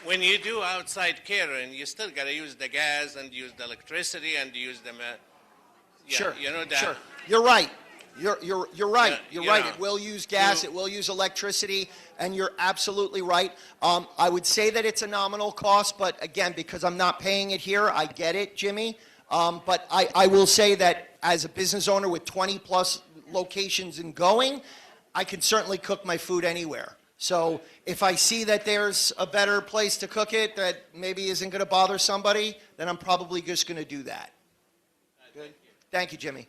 when you do outside catering, you still got to use the gas and use the electricity and use the. Sure. You know that. Sure. You're right. You're right. You're right. Yeah. It will use gas. It will use electricity, and you're absolutely right. I would say that it's a nominal cost, but again, because I'm not paying it here, I get it, Jimmy. But I will say that as a business owner with 20 plus locations and going, I can certainly cook my food anywhere. So if I see that there's a better place to cook it that maybe isn't going to bother somebody, then I'm probably just going to do that. Good. Thank you, Jimmy.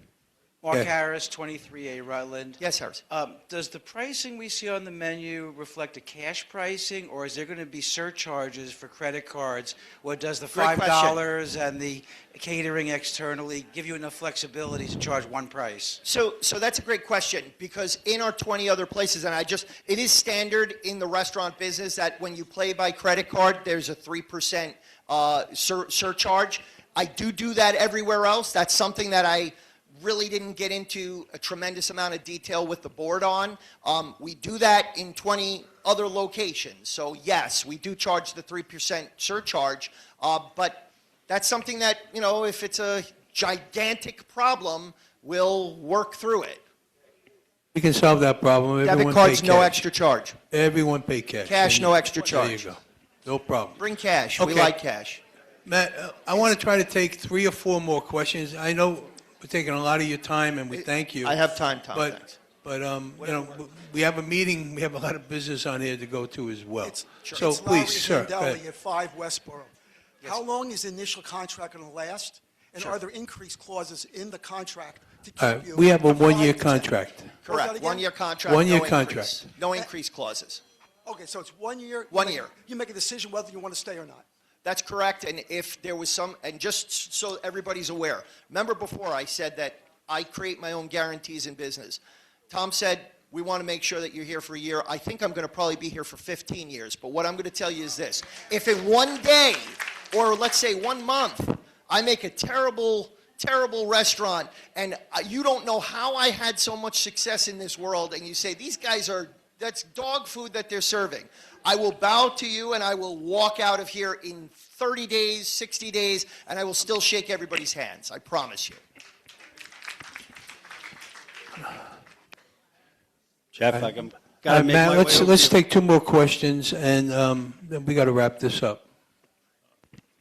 Mark Okay. Harris, 23A Rutland. Yes, Harris. Does the pricing we see on the menu reflect a cash pricing, or is there going to be surcharges for credit cards? Or does the Great $5 and the catering externally give you enough flexibility to charge one price? So that's a great question, because in our 20 other places, and it is standard in the restaurant business that when you pay by credit card, there's a 3% surcharge. I do that everywhere else. That's something that I really didn't get into a tremendous amount of detail with the board on. We do that in 20 other locations. So yes, we do charge the 3% surcharge, but that's something that, if it's a gigantic problem, we'll work through it. We can solve that problem. Debit Everyone cards, pay no cash. extra charge. Everyone pay cash. Cash, no extra There you charge. go. No problem. Bring cash. We Okay. like cash. Matt, I want to try to take 3 or 4 more questions. I know we're taking a lot of your time, and we thank you. I have time, Tom. Thanks. But we have a meeting. We have a lot of business on here to go to as well. So It's please, Larry sir. go Zandelli ahead. at 5 Westboro. How long is the initial contract going to last? And are there increase clauses in the contract to keep you? We have a at 1-year 5%? contract. Correct. 1 year contract. 1 year no contract. Increase. No increase clauses. Okay, so it's 1 year? 1 year. You make a decision whether you want to stay or not. That's correct. And if there was and just so everybody's aware, remember before I said that I create my own guarantees in business. Tom said, we want to make sure that you're here for a year. I think I'm going to probably be here for 15 years. But what I'm going to tell you is this. If in one day, or let's say 1 month, I make a terrible restaurant, and you don't know how I had so much success in this world, and you say, these guys that's dog food that they're serving. I will bow to you, and I will walk out of here in 30 days, 60 days, and I will still shake everybody's hands. I promise you. Jeff, I can gotta make Matt, my let's way let's over. take 2 more questions, and then we got to wrap this up.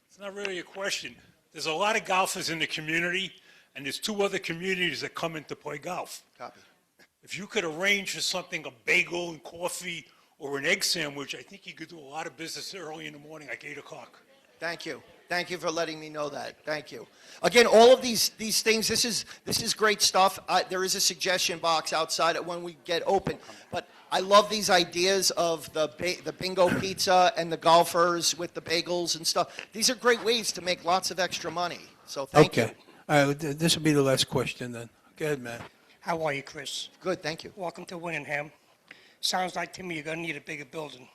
It's not really a question. There's a lot of golfers in the community, and there's 2 other communities that come in to play golf. Copy. If you could arrange for something, a bagel and coffee or an egg sandwich, I think you could do a lot of business early in the morning, like 8 o'clock. Thank you. Thank you for letting me know that. Thank you. Again, all of these things, this is great stuff. There is a suggestion box outside when we get open. But I love these ideas of the bingo pizza and the golfers with the bagels and stuff. These are great ways to make lots of extra money. So thank you. Okay. All right, this will be the last question then. Go ahead, Matt. How are you, Chris? Good, thank you. Welcome to Winningham. Sounds like to me you're going to need a bigger building.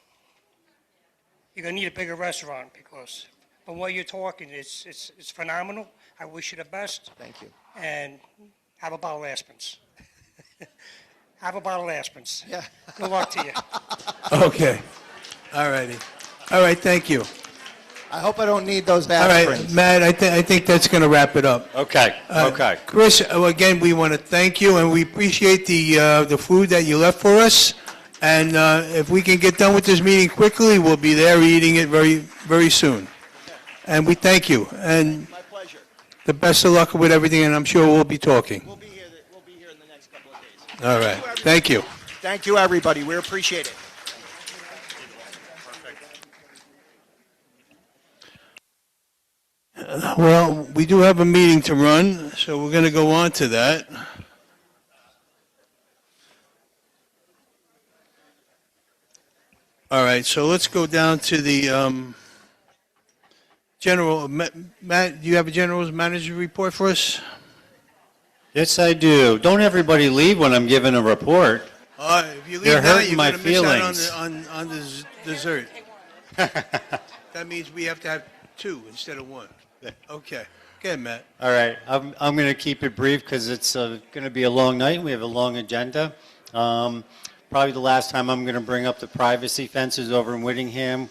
You're going to need a bigger restaurant because from what you're talking, it's phenomenal. I wish you the best. Thank you. And have a bottle of Aspens. Have a bottle of Aspens. Yeah. Good luck to you. Okay. All righty. All right, thank you. I hope I don't need those All right, aspirins. Matt, I think that's going to wrap it up. Okay, okay. Chris, again, we want to thank you, and we appreciate the food that you left for us. And if we can get done with this meeting quickly, we'll be there eating it very, very soon. And we thank you, and My pleasure. the best of luck with everything, and I'm sure we'll be talking. We'll be here in the next couple of days. All right, thank you. Thank you, everybody. We appreciate it. Well, we do have a meeting to run, so we're going to go on to that. All right, so let's go down to the general. Matt, do you have a general manager report for us? Yes, I do. Don't everybody leave when I'm giving a report. If you leave You're now, hurting you're my going to miss out feelings. on the dessert. That means we have to have two instead of one. Okay. Okay, Matt. All right, I'm going to keep it brief because it's going to be a long night. We have a long agenda. Probably the last time I'm going to bring up the privacy fences over in Whittingham.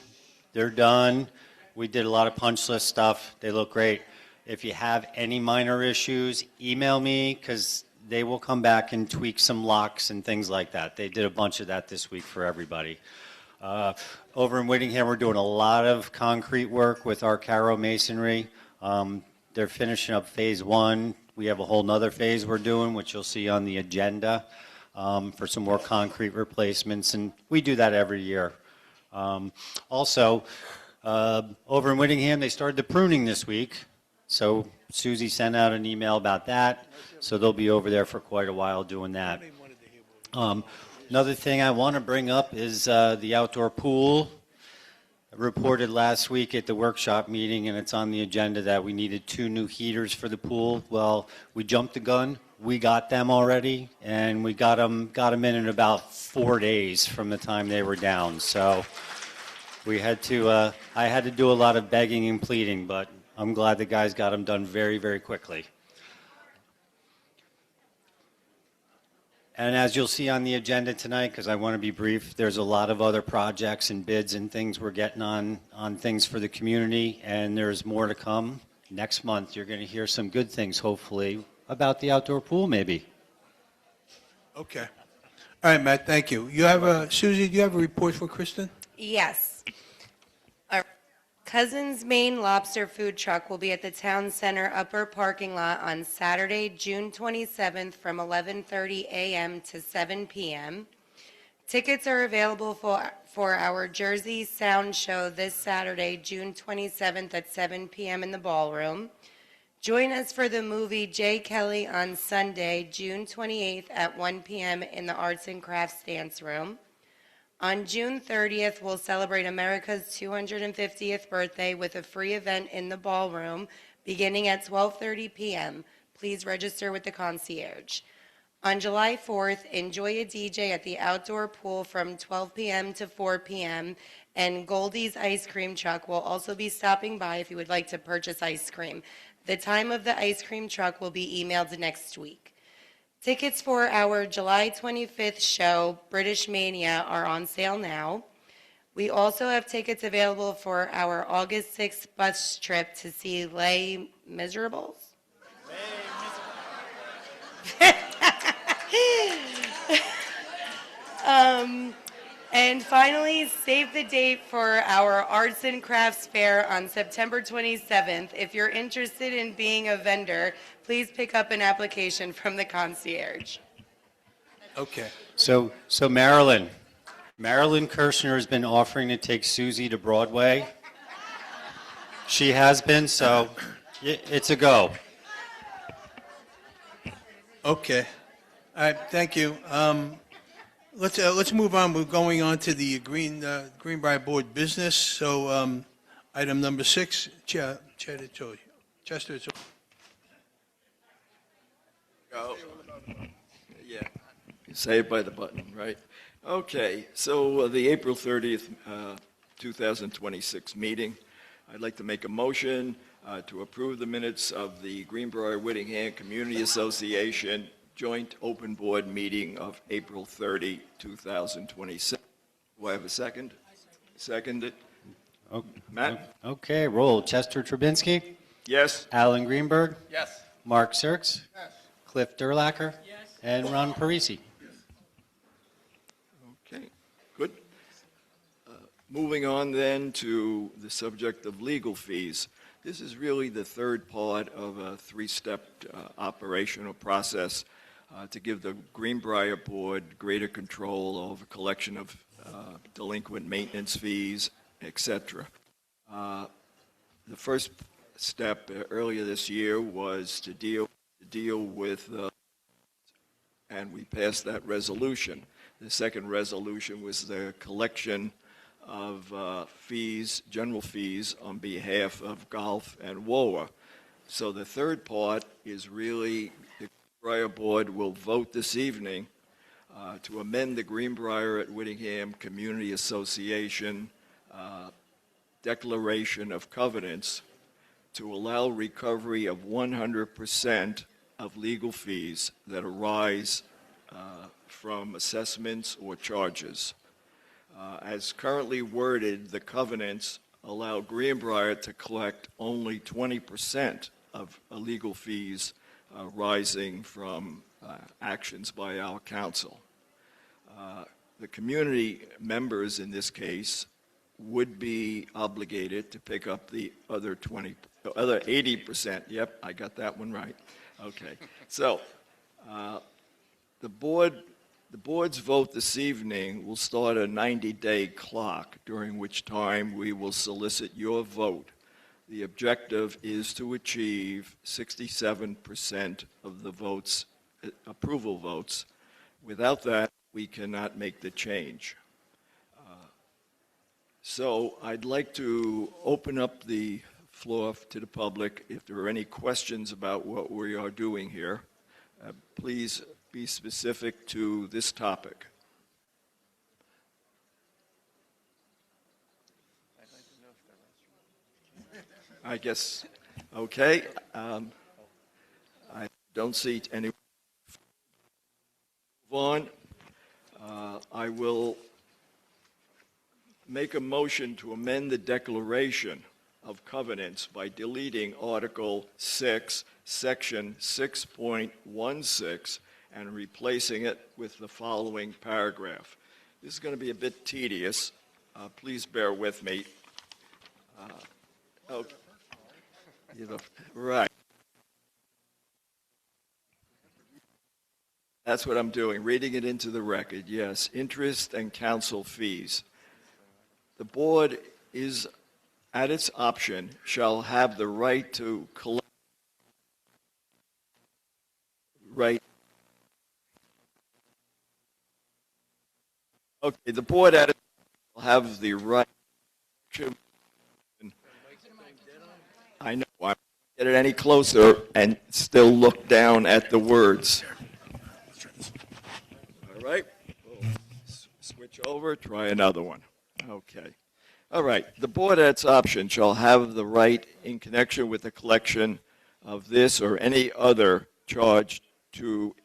They're done. We did a lot of punch list stuff. They look great. If you have any minor issues, email me because they will come back and tweak some locks and things like that. They did a bunch of that this week for everybody. Over in Whittingham, we're doing a lot of concrete work with our Caro Masonry. They're finishing up phase one. We have a whole nother phase we're doing, which you'll see on the agenda for some more concrete replacements, and we do that every year. Also, over in Whittingham, they started the pruning this week, so Susie sent out an email about that, so they'll be over there for quite a while doing that. Another thing I want to bring up is the outdoor pool. I reported last week at the workshop meeting, and it's on the agenda that we needed 2 new heaters for the pool. Well, we jumped the gun. We got them already, and we got them in about 4 days from the time they were down. So we had to. I had to do a lot of begging and pleading, but I'm glad the guys got them done very, very quickly. And as you'll see on the agenda tonight, because I want to be brief, there's a lot of other projects and bids and things we're getting on things for the community, and there's more to come. Next month, you're going to hear some good things, hopefully, about the outdoor pool, maybe. Okay. All right, Matt, thank you. You have Susie, do you have a report for Kristen? Yes. Our Cousin's Main Lobster Food Truck will be at the Town Center upper parking lot on Saturday, June 27th from 11:30 a.m. to 7 p.m. Tickets are available for our Jersey Sound show this Saturday, June 27th at 7 p.m. in the ballroom. Join us for the movie J. Kelly on Sunday, June 28th at 1 p.m. in the Arts and Crafts Dance Room. On June 30th, we'll celebrate America's 250th birthday with a free event in the ballroom beginning at 12:30 p.m. Please register with the concierge. On July 4th, enjoy a DJ at the outdoor pool from 12 p.m. to 4 p.m. and Goldie's Ice Cream Truck will also be stopping by if you would like to purchase ice cream. The time of the ice cream truck will be emailed next week. Tickets for our July 25th show, British Mania, are on sale now. We also have tickets available for our August 6th bus trip to see Les Miserables. And finally, save the date for our Arts and Crafts Fair on September 27th. If you're interested in being a vendor, please pick up an application from the concierge. Okay. So Marilyn Kirshner has been offering to take Susie to Broadway. She has been, so it's a go. Okay. All right, thank you. Let's move on. We're going on to the Greenbriar Board business. So item number 6, Chester, it's Go. Yeah. Saved by the button, right? Okay, so the April 30th, 2026 meeting, I'd like to make a motion to approve the minutes of the Greenbriar Whittingham Community Association Joint Open Board meeting of April 30, 2026. Do I have a second? Seconded. Matt? Okay, roll. Chester Trubinsky? Yes. Alan Greenberg? Yes. Mark Sirks? Yes. Cliff Durlacher? And Ron Parisi. Okay, good. Moving on then to the subject of legal fees. This is really the third part of a three-step operational process to give the Greenbriar Board greater control over collection of delinquent maintenance fees, etc. The first step earlier this year was to deal with, and we passed that resolution. The second resolution was the collection of fees, general fees, on behalf of golf and WOA. So the third part is really the Greenbriar Board will vote this evening to amend the Greenbriar at Whittingham Community Association Declaration of Covenants to allow recovery of 100% of legal fees that arise from assessments or charges. As currently worded, the covenants allow Greenbriar to collect only 20% of legal fees arising from actions by our council. The community members in this case would be obligated to pick up the other 80%. Yep, I got that one right. Okay. So the board's vote this evening will start a 90-day clock, during which time we will solicit your vote. The objective is to achieve 67% of the votes, approval votes. Without that, we cannot make the change. So I'd like to open up the floor to the public. If there are any questions about what we are doing here, please be specific to this topic. I guess, okay. I don't see anyone. Move on. I will make a motion to amend the Declaration of Covenants by deleting Article 6, Section 6.16, and replacing it with the following paragraph. This is going to be a bit tedious. Please bear with me. Okay. Right. That's what I'm doing, reading it into the record. Yes, interest and counsel fees. The board is, at its option, shall have the right to collect. Right. Okay, the board at its will have the right to. I know, I'm get it any closer and still look down at the words. All right, we'll switch over, try another one. Okay. All right, the board at its option shall have the right in connection with the collection of this or any other charge to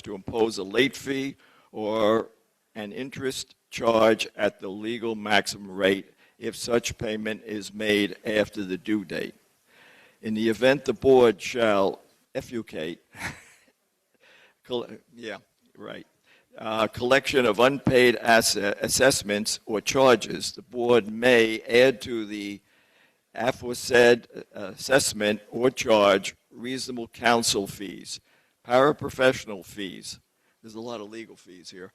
impose a late fee or an interest charge at the legal maximum rate if such payment is made after the due date. In the event the board shall effectuate, collection of unpaid assessments or charges, the board may add to the aforesaid assessment or charge reasonable counsel fees, paraprofessional fees. There's a lot of legal fees here.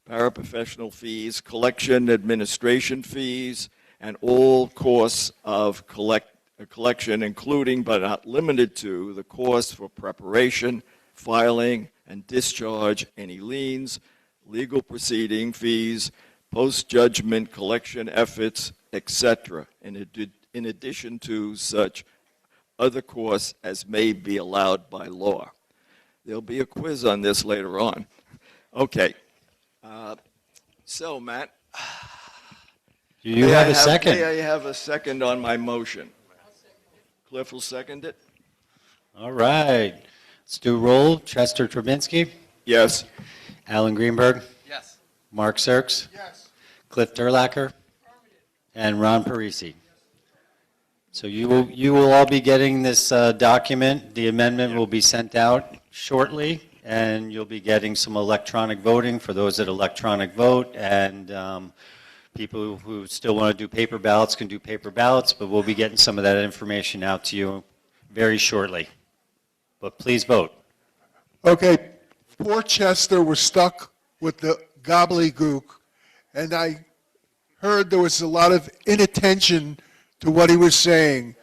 Paraprofessional fees, collection administration fees, and all costs of collection, including but not limited to the costs for preparation, filing, and discharge any liens, legal proceeding fees, post-judgment collection efforts, etc., in addition to such other costs as may be allowed by law. There'll be a quiz on this later on. Okay. So, Matt. Do you have a second? May I have a second on my motion? Cliff will second it. All right. Let's do roll. Chester Trubinsky? Yes. Alan Greenberg? Yes. Mark Sirks? Yes. Cliff Durlacher? and Ron Parisi. So you will all be getting this document. The amendment will be sent out shortly, and you'll be getting some electronic voting for those that electronic vote, and people who still want to do paper ballots can do paper ballots, but we'll be getting some of that information out to you very shortly. But please vote. Okay, poor Chester was stuck with the gobbledygook, and I heard there was a lot of inattention to what he was saying.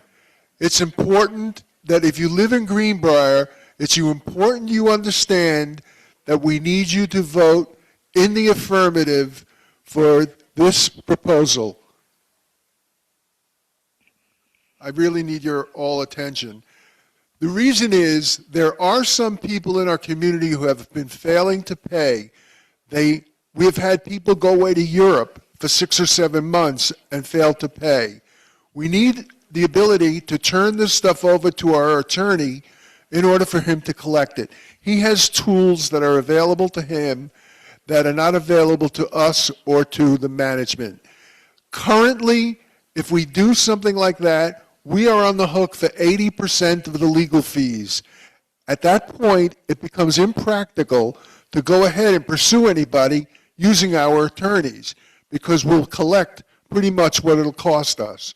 It's important that if you live in Greenbriar, it's important you understand that we need you to vote in the affirmative for this proposal. I really need your all attention. The reason is there are some people in our community who have been failing to pay. We have had people go away to Europe for 6 or 7 months and fail to pay. We need the ability to turn this stuff over to our attorney in order for him to collect it. He has tools that are available to him that are not available to us or to the management. Currently, if we do something like that, we are on the hook for 80% of the legal fees. At that point, it becomes impractical to go ahead and pursue anybody using our attorneys because we'll collect pretty much what it'll cost us.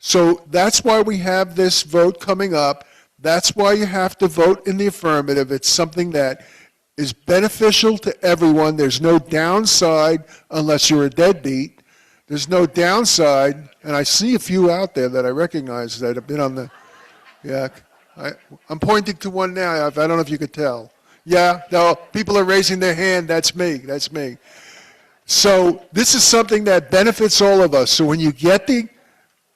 So that's why we have this vote coming up. That's why you have to vote in the affirmative. It's something that is beneficial to everyone. There's no downside unless you're a deadbeat. There's no downside, and I see a few out there that I recognize that have been on the, yeah, I'm pointing to one now. I don't know if you could tell. Yeah, no, people are raising their hand. That's me. That's me. So this is something that benefits all of us. So when you get the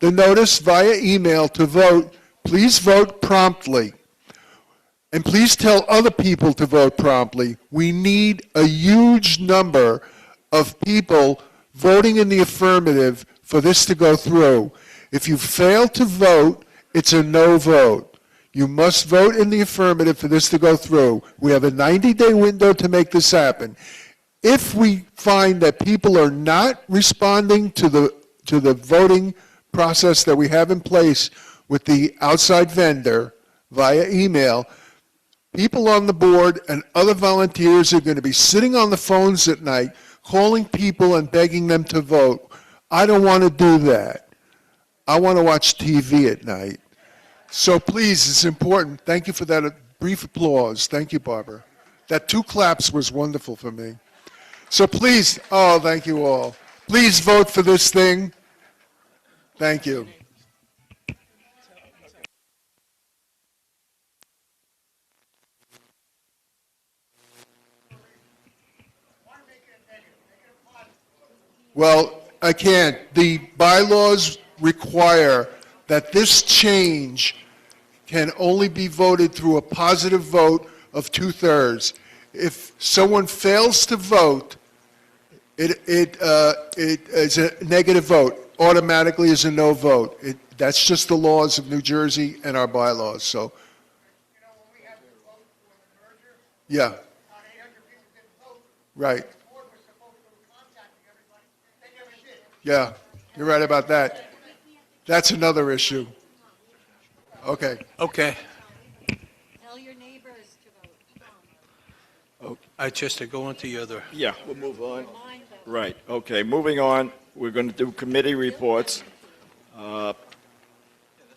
notice via email to vote, please vote promptly. And please tell other people to vote promptly. We need a huge number of people voting in the affirmative for this to go through. If you fail to vote, it's a no vote. You must vote in the affirmative for this to go through. We have a 90-day window to make this happen. If we find that people are not responding to the voting process that we have in place with the outside vendor via email, people on the board and other volunteers are going to be sitting on the phones at night calling people and begging them to vote. I don't want to do that. I want to watch TV at night. So please, it's important. Thank you for that brief applause. Thank you, Barbara. That 2 claps was wonderful for me. So please, oh, thank you all. Please vote for this thing. Thank you. Well, I can't. The bylaws require that this change can only be voted through a positive vote of 2/3. If someone fails to vote, it is a negative vote. Automatically is a no vote. That's just the laws of New Jersey and our bylaws. So, yeah, right. Yeah, you're right about that. That's another issue. Okay. Okay. Tell your neighbors to vote. I just to go into the other. Yeah, we'll move on. Right, okay, moving on. We're going to do committee reports.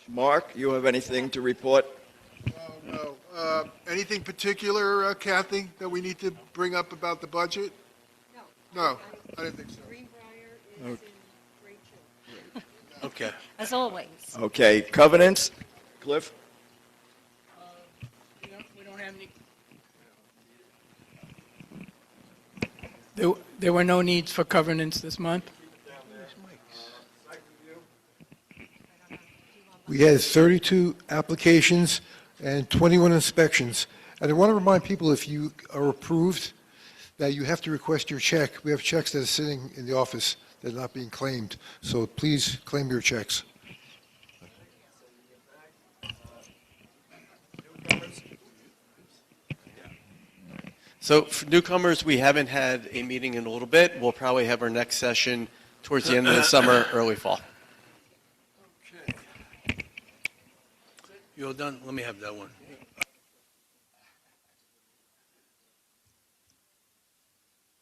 Mark, you have anything to report? No. Anything particular, Kathy, that we need to bring up about the budget? No, I didn't think so. Greenbriar is in great shape. Okay. As always. Okay, covenants? Cliff? We don't have any. There were no needs for covenants this month. We had 32 applications and 21 inspections. And I want to remind people, if you are approved, that you have to request your check. We have checks that are sitting in the office that are not being claimed. So please claim your checks. So for newcomers, we haven't had a meeting in a little bit. We'll probably have our next session towards the end of the summer, early fall. You all done? Let me have that one.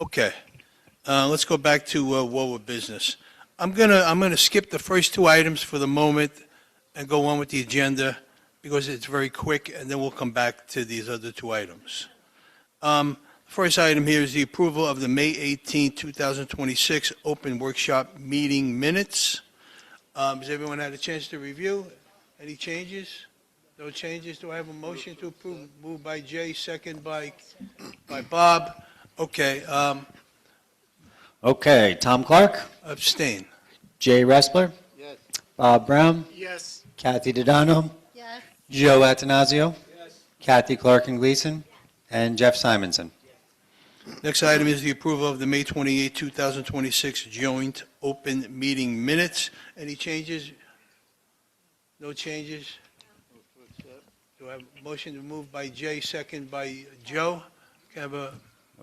Okay. Let's go back to WOA business. I'm gonna skip the first two items for the moment and go on with the agenda because it's very quick, and then we'll come back to these other two items. First item here is the approval of the May 18, 2026 open workshop meeting minutes. Has everyone had a chance to review? Any changes? No changes? Do I have a motion to approve? Moved by Jay, second by Bob. Okay. Okay, Tom Clark, Abstain. Jay Ressler, Yes. Bob Brown, Yes. Kathy Dodano, Yes. Joe Atanasio, Kathy Clark and Gleason, and Jeff Simonson. Next item is the approval of the May 28, 2026 joint open meeting minutes. Any changes? No changes? Do I have a motion to move by Jay, second by Joe? Can I have a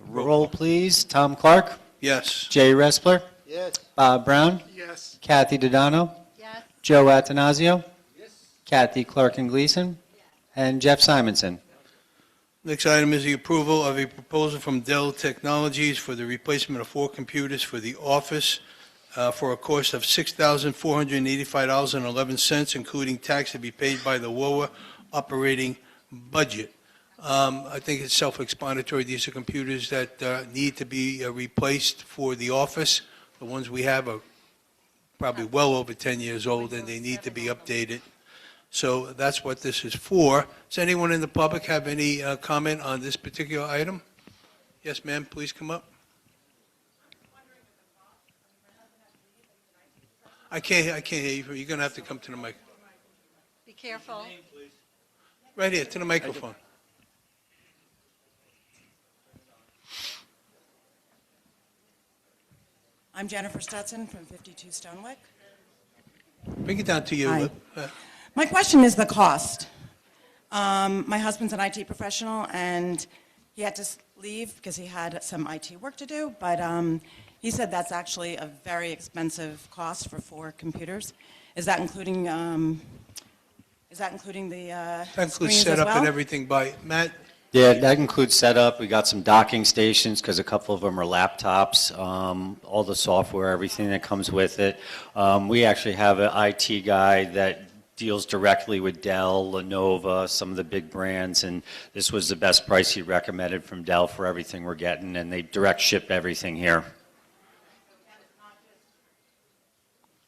Roll, please. Tom Clark, yes? Jay Ressler, Yes. Bob Brown, Yes. Kathy Dodano, Yes. Joe Atanasio, Kathy Clark and Gleason, and Jeff Simonson. Next item is the approval of a proposal from Dell Technologies for the replacement of 4 computers for the office for a cost of $6,485.11, including tax to be paid by the WOA operating budget. I think it's self-explanatory. These are computers that need to be replaced for the office. The ones we have are probably well over 10 years old, and they need to be updated. So that's what this is for. Does anyone in the public have any comment on this particular item? Yes, ma'am, please come up. I can't hear you. You're going to have to come to the mic. Be careful. Right here, to the microphone. I'm Jennifer Stetson from 52 Stonewick. Bring it down to you. Hi. My question is the cost. My husband's an IT professional, and he had to leave because he had some IT work to do, but he said that's actually a very expensive cost for 4 computers. Is that including the That includes screens as setup well? and everything by Matt. Yeah, that includes setup. We got some docking stations because a couple of them are laptops, all the software, everything that comes with it. We actually have an IT guy that deals directly with Dell, Lenovo, some of the big brands, and this was the best price he recommended from Dell for everything we're getting, and they direct ship everything here.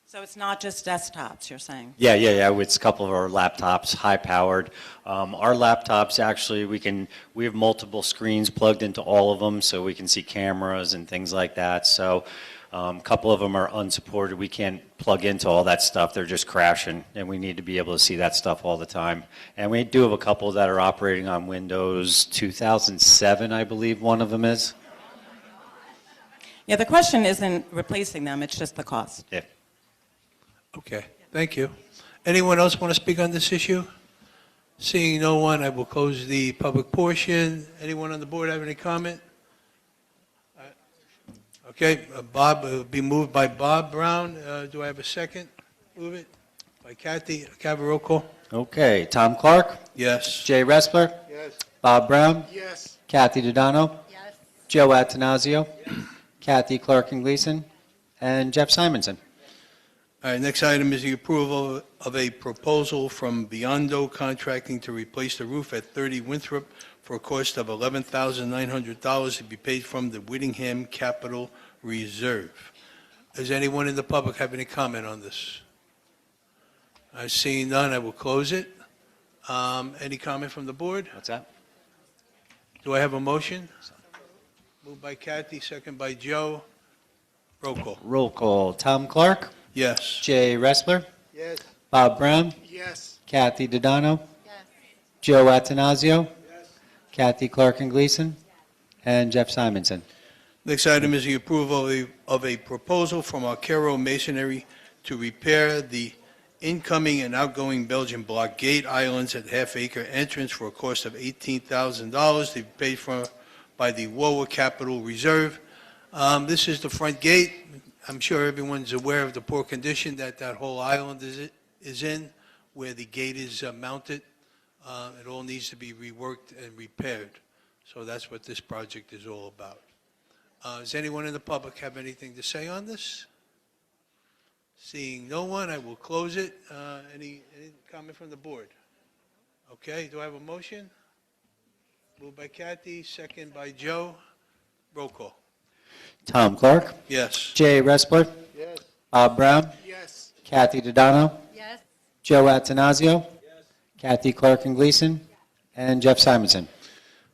So it's not just desktops, you're saying? Yeah. It's a couple of our laptops, high-powered. Our laptops, actually, we have multiple screens plugged into all of them, so we can see cameras and things like that. So a couple of them are unsupported. We can't plug into all that stuff. They're just crashing, and we need to be able to see that stuff all the time. And we do have a couple that are operating on Windows 2007, I believe one of them is. Yeah, the question isn't replacing them, it's just the cost. Yeah. Okay, thank you. Anyone else want to speak on this issue? Seeing no one, I will close the public portion. Anyone on the board have any comment? Okay, Bob, it will be moved by Bob Brown. Do I have a second? Move it. By Kathy. Can I have a roll call? Okay, Tom Clark, Yes. Jay Ressler, Yes. Bob Brown, Yes. Kathy Dodano, Yes. Joe Atanasio, Kathy Clark and Gleason, and Jeff Simonson. All right, next item is the approval of a proposal from Biondo Contracting to replace the roof at 30 Winthrop for a cost of $11,900 to be paid from the Whittingham Capital Reserve. Does anyone in the public have any comment on this? I see none, I will close it. Any comment from the board? What's that? Do I have a motion? Moved by Kathy, second by Joe. Roll call. Roll call, Tom Clark, Yes. Jay Ressler, Yes. Bob Brown, Yes. Kathy Dodano, Yes. Joe Atanasio, Kathy Clark and Gleason, and Jeff Simonson. Next item is the approval of a proposal from Arcero Masonry to repair the incoming and outgoing Belgian block gate islands at half-acre entrance for a cost of $18,000 to be paid for by the WOA Capital Reserve. This is the front gate. I'm sure everyone's aware of the poor condition that that whole island is in, where the gate is mounted. It all needs to be reworked and repaired. So that's what this project is all about. Does anyone in the public have anything to say on this? Seeing no one, I will close it. Any comment from the board? Okay, do I have a motion? Moved by Kathy, second by Joe. Roll call. Tom Clark. Yes. Jay Respler. Yes. Bob Brown. Yes. Kathy Dodano. Yes. Joe Attanasio. Kathy Clark and Gleason. And Jeff Simonson.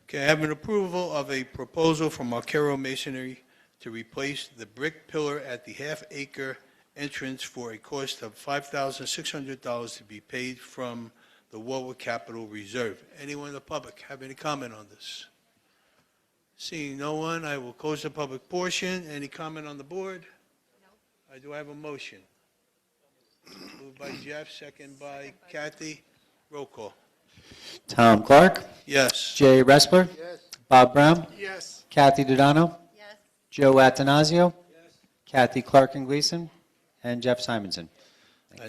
Okay, I have an approval of a proposal from Arcaro Masonry to replace the brick pillar at the half-acre entrance for a cost of $5,600 to be paid from the Warwick Capital Reserve. Anyone in the public have any comment on this? Seeing no one, I will close the public portion. Any comment on the board? No. I do have a motion. Moved by Jeff, second by Kathy. Roll call. Tom Clark. Yes. Jay Respler. Yes. Bob Brown. Yes. Kathy Dodano. Yes. Joe Attanasio. Kathy Clark and Gleason. And Jeff Simonson.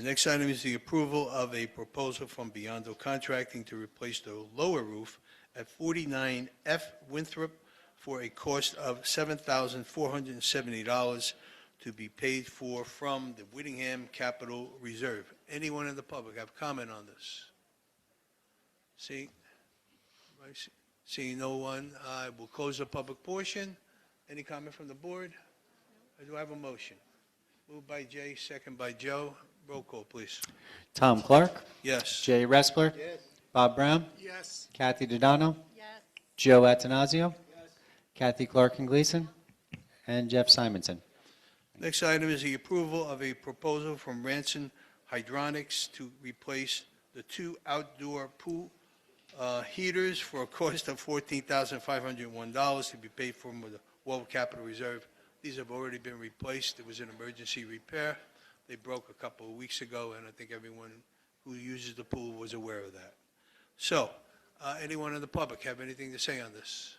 Next item is the approval of a proposal from Biondo Contracting to replace the lower roof at 49F Winthrop for a cost of $7,470 to be paid for from the Whittingham Capital Reserve. Anyone in the public have comment on this? Seeing no one, I will close the public portion. Any comment from the board? I do have a motion. Moved by Jay, second by Joe. Roll call, please. Tom Clark. Yes. Jay Respler. Yes. Bob Brown. Yes. Kathy Dodano. Yes. Joe Attanasio. Kathy Clark and Gleason. And Jeff Simonson. Next item is the approval of a proposal from Ranson Hydronics to replace the two outdoor pool heaters for a cost of $14,501 to be paid from the Warwick Capital Reserve. These have already been replaced. It was an emergency repair. They broke a couple of weeks ago, and I think everyone who uses the pool was aware of that. So, anyone in the public have anything to say on this?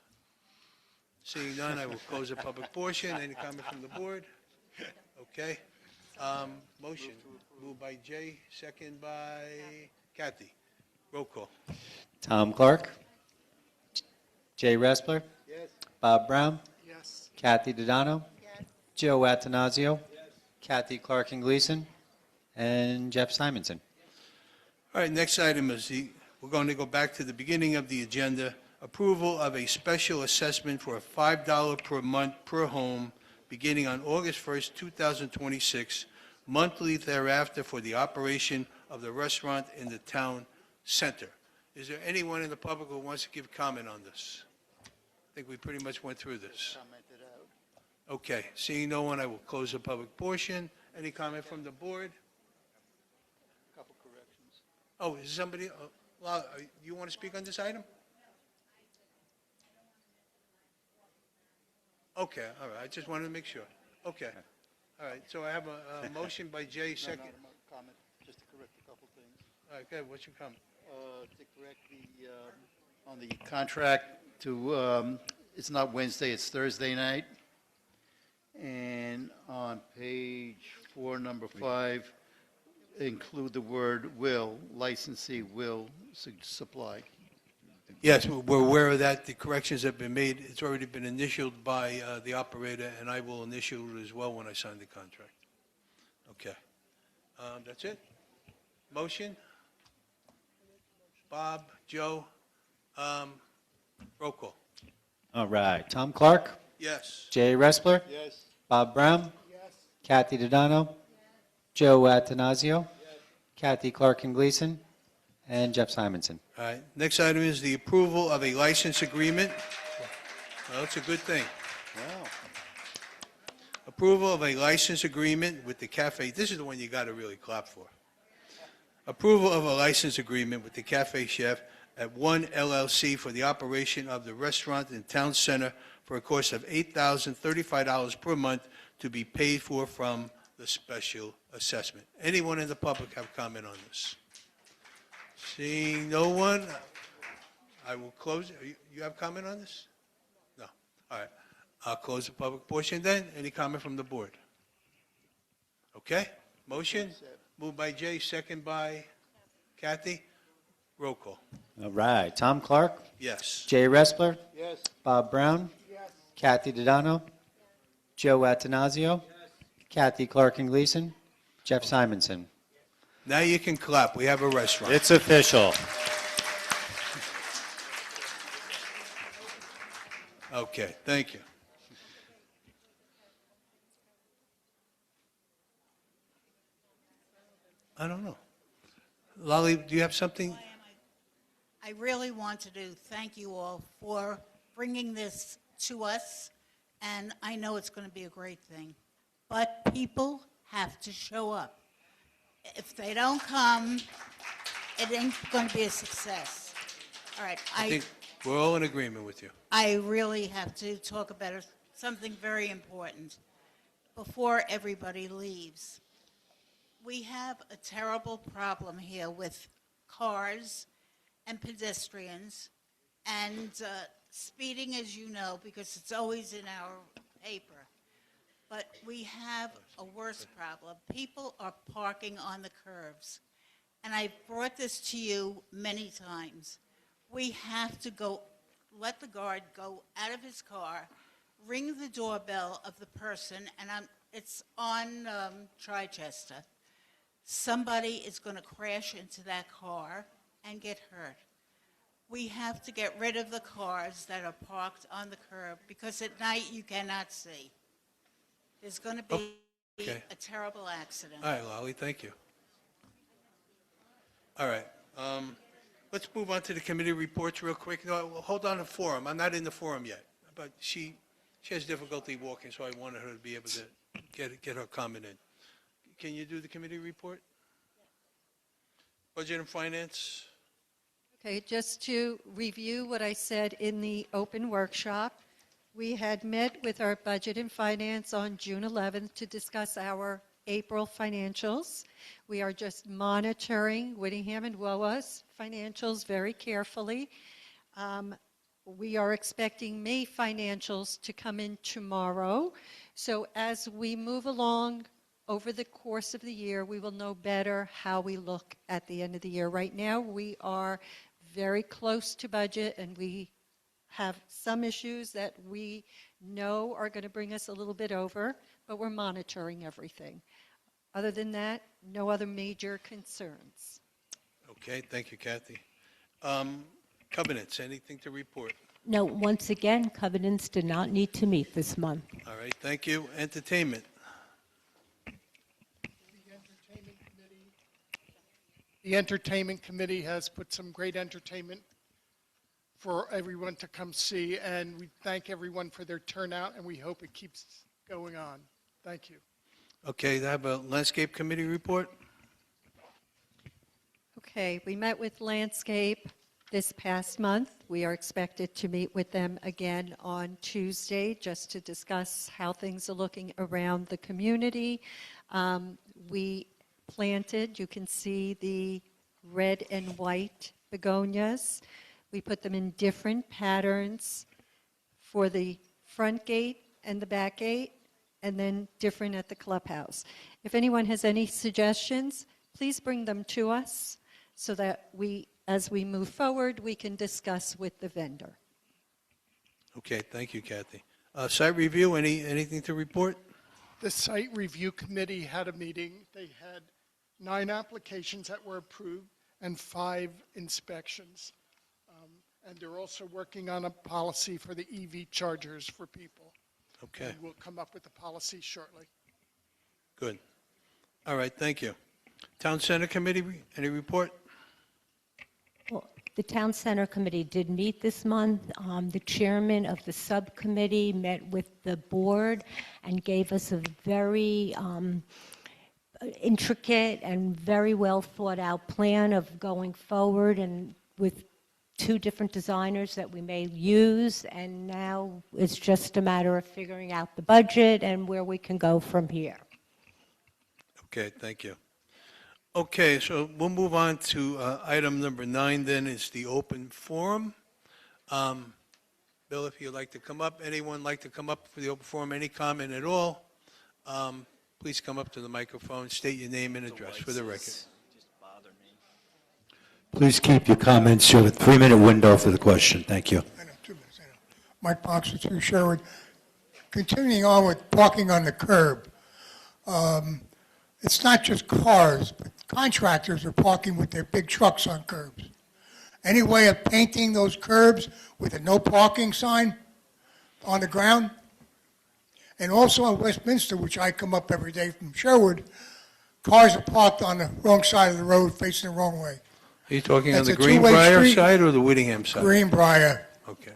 Seeing none, I will close the public portion. Any comment from the board? Okay. Motion. Moved by Jay, second by Kathy. Roll call. Tom Clark. Jay Respler. Yes. Bob Brown. Yes. Kathy Dodano. Yes. Joe Attanasio. Kathy Clark and Gleason. And Jeff Simonson. All right, next item is we're going to go back to the beginning of the agenda. Approval of a special assessment for a $5 per month per home beginning on August 1st, 2026, monthly thereafter for the operation of the restaurant in the town center. Is there anyone in the public who wants to give comment on this? I think we pretty much went through this. Okay, seeing no one, I will close the public portion. Any comment from the board? Couple corrections. Oh, is somebody, you want to speak on this item? Okay, all right, I just wanted to make sure. Okay, all right, so I have a motion by Jay, second. No, comment, just to correct a couple things. All right, good, what's your comment? To correct on the contract to, it's not Wednesday, it's Thursday night. And on page 4, number 5, include the word will, licensee will supply. Yes, we're aware of that. The corrections have been made. It's already been initialed by the operator, and I will initial it as well when I sign the contract. Okay. That's it? Motion? Bob, Joe, roll call. All right. Tom Clark. Yes. Jay Respler. Yes. Bob Brown. Yes. Kathy Dodano. Joe Attanasio. Kathy Clark and Gleason. And Jeff Simonson. All right. Next item is the approval of a license agreement. Well, it's a good thing. Wow. Approval of a license agreement with the cafe. This is the one you got to really clap for. Approval of a license agreement with the Cafe Chef at 1 LLC for the operation of the restaurant in Town Center for a cost of $8,035 per month to be paid for from the special assessment. Anyone in the public have comment on this? Seeing no one, I will close. You have comment on this? No. All right. I'll close the public portion then. Any comment from the board? Okay? Motion? Moved by Jay, second by Kathy. Roll call. All right. Tom Clark? Yes. Jay Respler? Yes. Bob Brown? Kathy Dodano? Joe Atanasio? Kathy Clark and Gleason? Jeff Simonson? Now you can clap. We have a restaurant. It's official. Okay, thank you. I don't know. Lolly, do you have something? I really wanted to thank you all for bringing this to us, and I know it's going to be a great thing. But people have to show up. If they don't come, it ain't going to be a success. All right, I think we're all in agreement with you. I really have to talk about something very important before everybody leaves. We have a terrible problem here with cars and pedestrians and speeding, as you know, because it's always in our paper. But we have a worse problem. People are parking on the curves. And I've brought this to you many times. We have to let the guard go out of his car, ring the doorbell of the person, and it's on Chichester. Somebody is going to crash into that car and get hurt. We have to get rid of the cars that are parked on the curb because at night you cannot see. There's going to be a terrible accident. All right, Lolly, thank you. All right. Let's move on to the committee reports real quick. No, hold on to forum. I'm not in the forum yet, but she has difficulty walking, so I wanted her to be able to get her comment in. Can you do the committee report? Budget and Finance? Okay, just to review what I said in the open workshop, we had met with our Budget and Finance on June 11th to discuss our April financials. We are just monitoring Whittingham and WOA's financials very carefully. We are expecting May financials to come in tomorrow. So as we move along over the course of the year, we will know better how we look at the end of the year. Right now, we are very close to budget, and we have some issues that we know are going to bring us a little bit over, but we're monitoring everything. Other than that, no other major concerns. Okay, thank you, Kathy. Covenants, anything to report? No, once again, covenants did not need to meet this month. All right, thank you. Entertainment. The Entertainment Committee has put some great entertainment for everyone to come see, and we thank everyone for their turnout, and we hope it keeps going on. Thank you. Okay, I have a Landscape Committee report. Okay, we met with Landscape this past month. We are expected to meet with them again on Tuesday just to discuss how things are looking around the community. We planted, you can see the red and white begonias. We put them in different patterns for the front gate and the back gate, and then different at the clubhouse. If anyone has any suggestions, please bring them to us so that as we move forward, we can discuss with the vendor. Okay, thank you, Kathy. Site review, anything to report? The Site Review Committee had a meeting. They had 9 applications that were approved and 5 inspections. And they're also working on a policy for the EV chargers for people. Okay. And we'll come up with a policy shortly. Good. All right, thank you. Town Center Committee, any report? Well, the Town Center Committee did meet this month. The chairman of the subcommittee met with the board and gave us a very intricate and very well thought out plan of going forward, and with 2 different designers that we may use, and now it's just a matter of figuring out the budget and where we can go from here. Okay, thank you. Okay, so we'll move on to item number 9 then, is the open forum. Bill, if you'd like to come up, anyone like to come up for the open forum, any comment at all? please come up to the microphone, state your name and address for the record. Please keep your comments. You have a 3-minute window for the question. Thank you. I know, 2 minutes, I know. Mike Boxer, 2 Sherwood. Continuing on with parking on the curb, it's not just cars, but contractors are parking with their big trucks on curbs. Any way of painting those curbs with a no parking sign on the ground? And also on Westminster, which I come up every day from Sherwood, cars are parked on the wrong side of the road, facing the wrong way. Are you talking on It's the a two-way Greenbriar street. side or the Whittingham side? Greenbriar. Okay.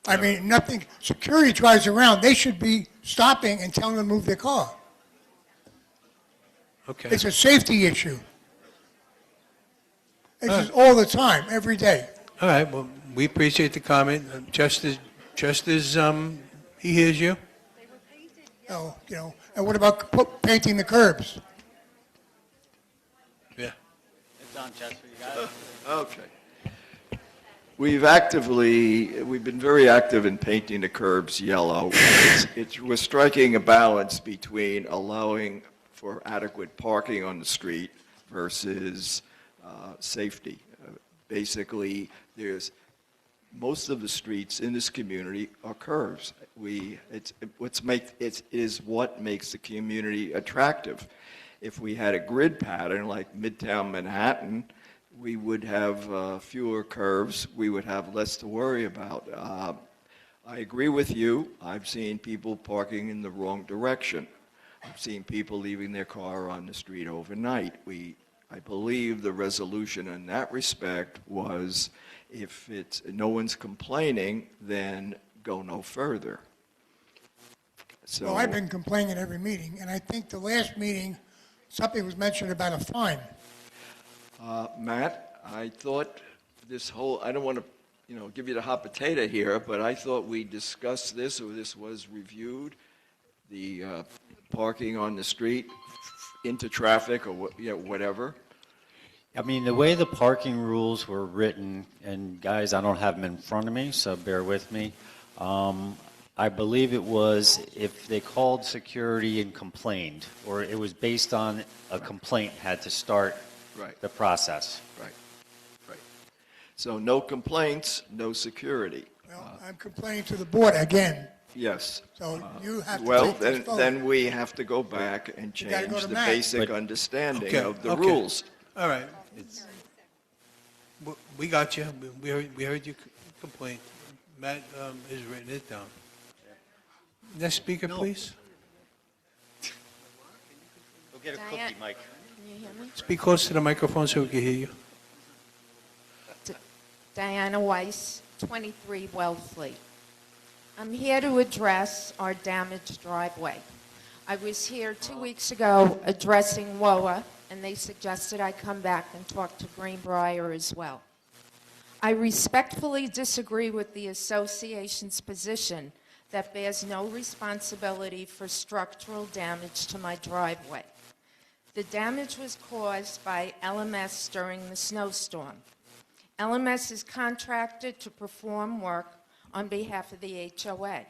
I mean, nothing, security drives around, they should be stopping and telling them to move their car. Okay. It's a safety issue. This is all the time, every day. All right, well, we appreciate the comment. Just as he hears you. Oh, you know, and what about painting the curbs? Yeah. It's on, Chester. You got it. Okay. We've been very active in painting the curbs yellow. We're striking a balance between allowing for adequate parking on the street versus safety. Basically, most of the streets in this community are curves. It is what makes the community attractive. If we had a grid pattern like Midtown Manhattan, we would have fewer curves. We would have less to worry about. I agree with you. I've seen people parking in the wrong direction. I've seen people leaving their car on the street overnight. I believe the resolution in that respect was if no one's complaining, then go no further. So, Well, I've been complaining at every meeting, and I think the last meeting, something was mentioned about a fine. Matt, I thought I don't want to, give you the hot potato here, but I thought we discussed this, or this was reviewed, the parking on the street into traffic or whatever. I mean, the way the parking rules were written, and guys, I don't have them in front of me, so bear with me. I believe it was if they called security and complained, or it was based on a complaint had to start the process. Right. So no complaints, no security. Well, I'm complaining to the board again. Yes. So you have to Well, take this vote. then we have to go back and You gotta change go to the Matt. basic understanding of the rules. All right. We got you. We heard your complaint. Matt has written it down. Next speaker, please. Go get a cookie, Mike. Can you hear me? Speak close to the microphone so we can hear you. Diana Weiss, 23 Wellesley. I'm here to address our damaged driveway. I was here 2 weeks ago addressing WOA, and they suggested I come back and talk to Greenbriar as well. I respectfully disagree with the association's position that bears no responsibility for structural damage to my driveway. The damage was caused by LMS during the snowstorm. LMS is contracted to perform work on behalf of the HOA.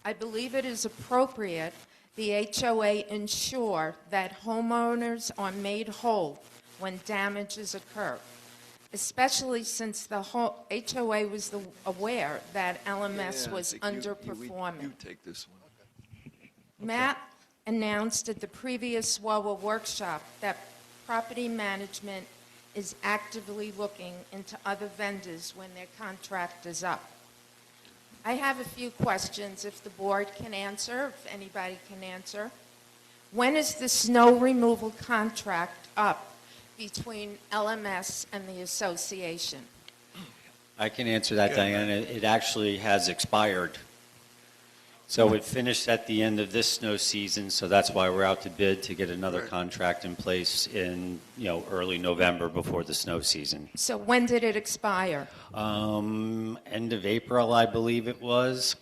I believe it is appropriate the HOA ensure that homeowners are made whole when damages occur, especially since the HOA was aware that LMS was underperforming. You take this one. Matt announced at the previous WOA workshop that property management is actively looking into other vendors when their contract is up. I have a few questions if the board can answer, if anybody can answer. When is the snow removal contract up between LMS and the association? I can answer that, Diana. It actually has expired. So it finished at the end of this snow season, so that's why we're out to bid to get another contract in place in, early November before the snow season. So when did it expire? End of April, I believe it was.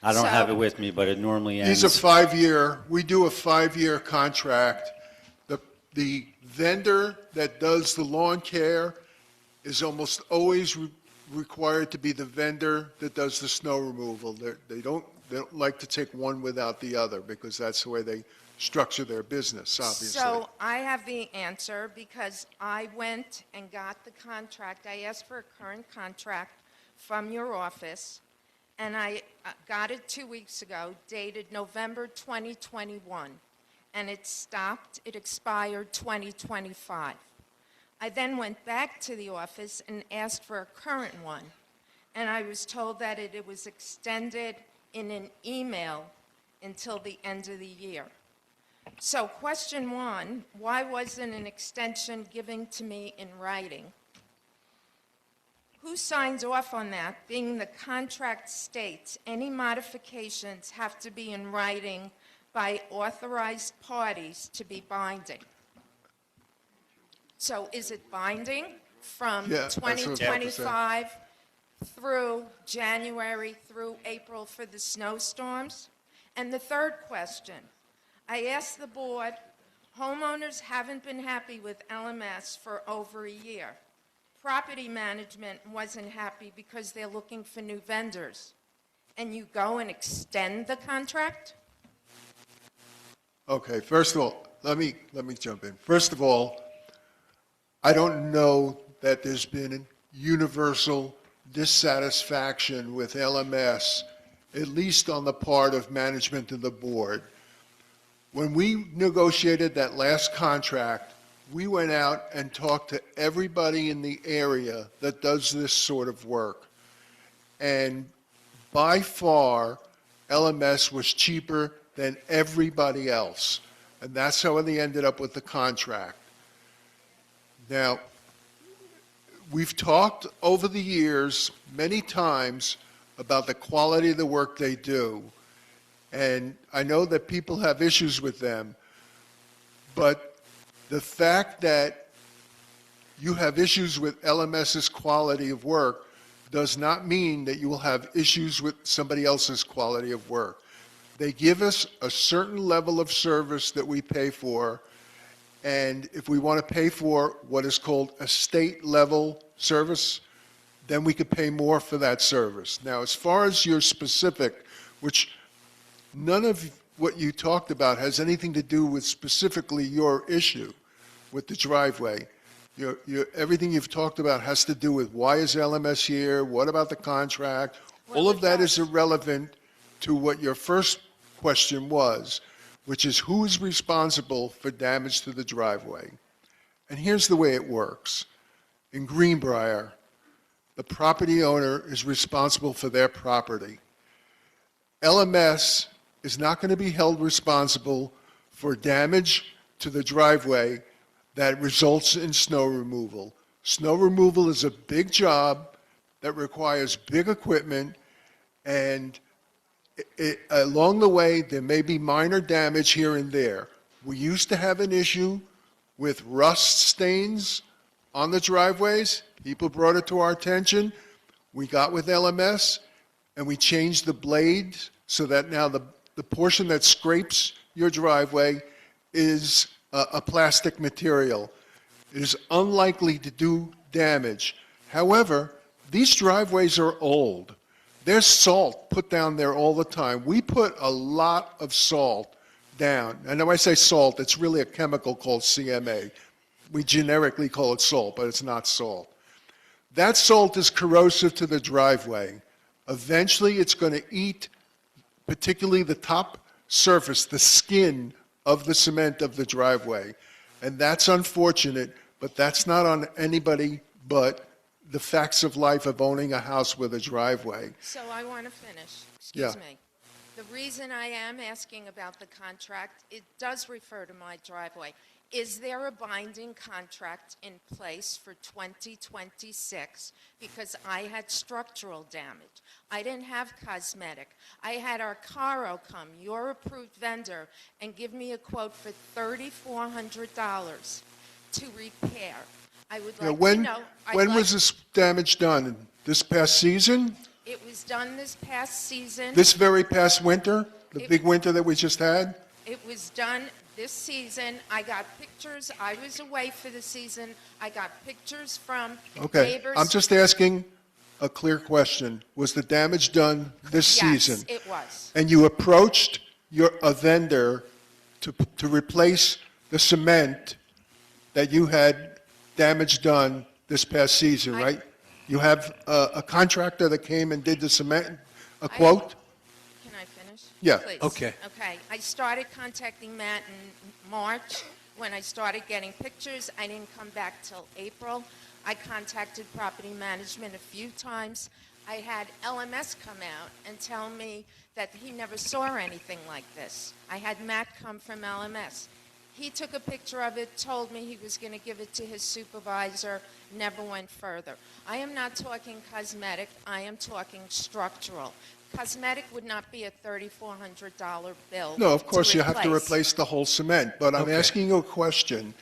I don't have it with me, but it normally ends. These are 5-year, we do a 5-year contract. The vendor that does the lawn care is almost always required to be the vendor that does the snow removal. They don't They don't like to take one without the other because that's the way they structure their business, obviously. So I have the answer because I went and got the contract. I asked for a current contract from your office, and I got it 2 weeks ago, dated November 2021, and it expired 2025. I then went back to the office and asked for a current one, and I was told that it was extended in an email until the end of the year. So question one, why wasn't an extension given to me in writing? Who signs off on that, being the contract states any modifications have to be in writing by authorized parties to be binding? So is it binding from Yeah, that's what I was about to say. 2025 through January through April for the snowstorms? And the third question, I asked the board, homeowners haven't been happy with LMS for over a year. Property management wasn't happy because they're looking for new vendors. And you go and extend the contract? Okay, first of all, let me jump in. First of all, I don't know that there's been universal dissatisfaction with LMS, at least on the part of management and the board. When we negotiated that last contract, we went out and talked to everybody in the area that does this sort of work. And by far, LMS was cheaper than everybody else. And that's how they ended up with the contract. Now, we've talked over the years many times about the quality of the work they do. And I know that people have issues with them, but the fact that you have issues with LMS's quality of work does not mean that you will have issues with somebody else's quality of work. They give us a certain level of service that we pay for, and if we want to pay for what is called a state-level service, then we could pay more for that service. Now, as far as your specific, which none of what you talked about has anything to do with specifically your issue with the driveway. Everything you've talked about has to do with why is LMS here, what about the contract? All of that is irrelevant to what your first question was, which is who is responsible for damage to the driveway? And here's the way it works. In Greenbriar, the property owner is responsible for their property. LMS is not going to be held responsible for damage to the driveway that results in snow removal. Snow removal is a big job that requires big equipment, and along the way, there may be minor damage here and there. We used to have an issue with rust stains on the driveways. People brought it to our attention. We got with LMS, and we changed the blades so that now the portion that scrapes your driveway is a plastic material. It is unlikely to do damage. However, these driveways are old. There's salt put down there all the time. We put a lot of salt down. And when I say salt, it's really a chemical called CMA. We generically call it salt, but it's not salt. That salt is corrosive to the driveway. Eventually, it's going to eat particularly the top surface, the skin of the cement of the driveway. And that's unfortunate, but that's not on anybody but the facts of life of owning a house with a driveway. So I want to finish. Excuse Yeah. me. The reason I am asking about the contract, it does refer to my driveway. Is there a binding contract in place for 2026? Because I had structural damage. I didn't have cosmetic. I had our Caro come, your approved vendor, and give me a quote for $3,400 to repair. I would like to know. When was this damage done? This past season? It was done this past season. This very past winter? The big winter that we just had? It was done this season. I got pictures. I was away for the season. I got pictures from Okay, neighbors. I'm just asking a clear question. Was the damage done this season? Yes, it was. And you approached a vendor to replace the cement that you had damage done this past season, right? You have a contractor that came and did the cement, a quote? Can I finish? Yeah. Please. Okay. Okay. I started contacting Matt in March. When I started getting pictures, I didn't come back till April. I contacted property management a few times. I had LMS come out and tell me that he never saw anything like this. I had Matt come from LMS. He took a picture of it, told me he was going to give it to his supervisor, never went further. I am not talking cosmetic, I am talking structural. Cosmetic would not be a $3,400 bill. No, of course to you have to replace the whole cement, but I'm Okay. asking you a question.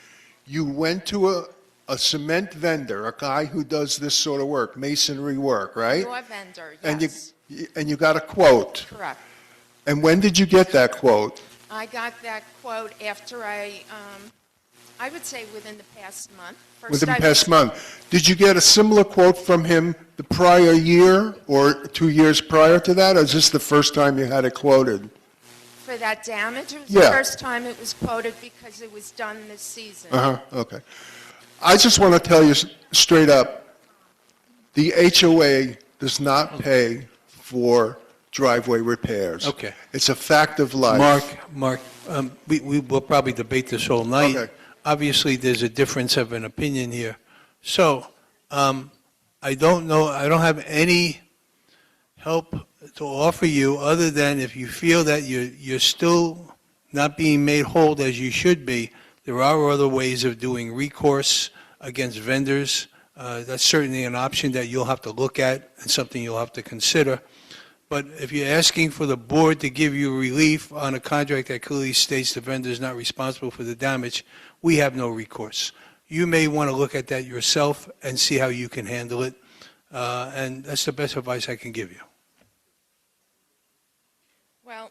You went to a cement vendor, a guy who does this sort of work, masonry work, right? Your vendor, And yes. and you got a quote. Correct. And when did you get that quote? I got that quote after I would say within the past month. Within the past month. Did you get a similar quote from him the prior year or 2 years prior to that, or is this the first time you had it quoted? For that damage, it was Yeah. the first time it was quoted because it was done this season. Okay. I just want to tell you straight up, the HOA does not pay for driveway repairs. Okay. It's a fact of life. Mark, we will probably debate this all night. Okay. Obviously, there's a difference of an opinion here. So, I don't know, I don't have any help to offer you other than if you feel that you're still not being made whole as you should be, there are other ways of doing recourse against vendors. That's certainly an option that you'll have to look at and something you'll have to consider. But if you're asking for the board to give you relief on a contract that clearly states the vendor is not responsible for the damage, we have no recourse. You may want to look at that yourself and see how you can handle it, and that's the best advice I can give you. Well,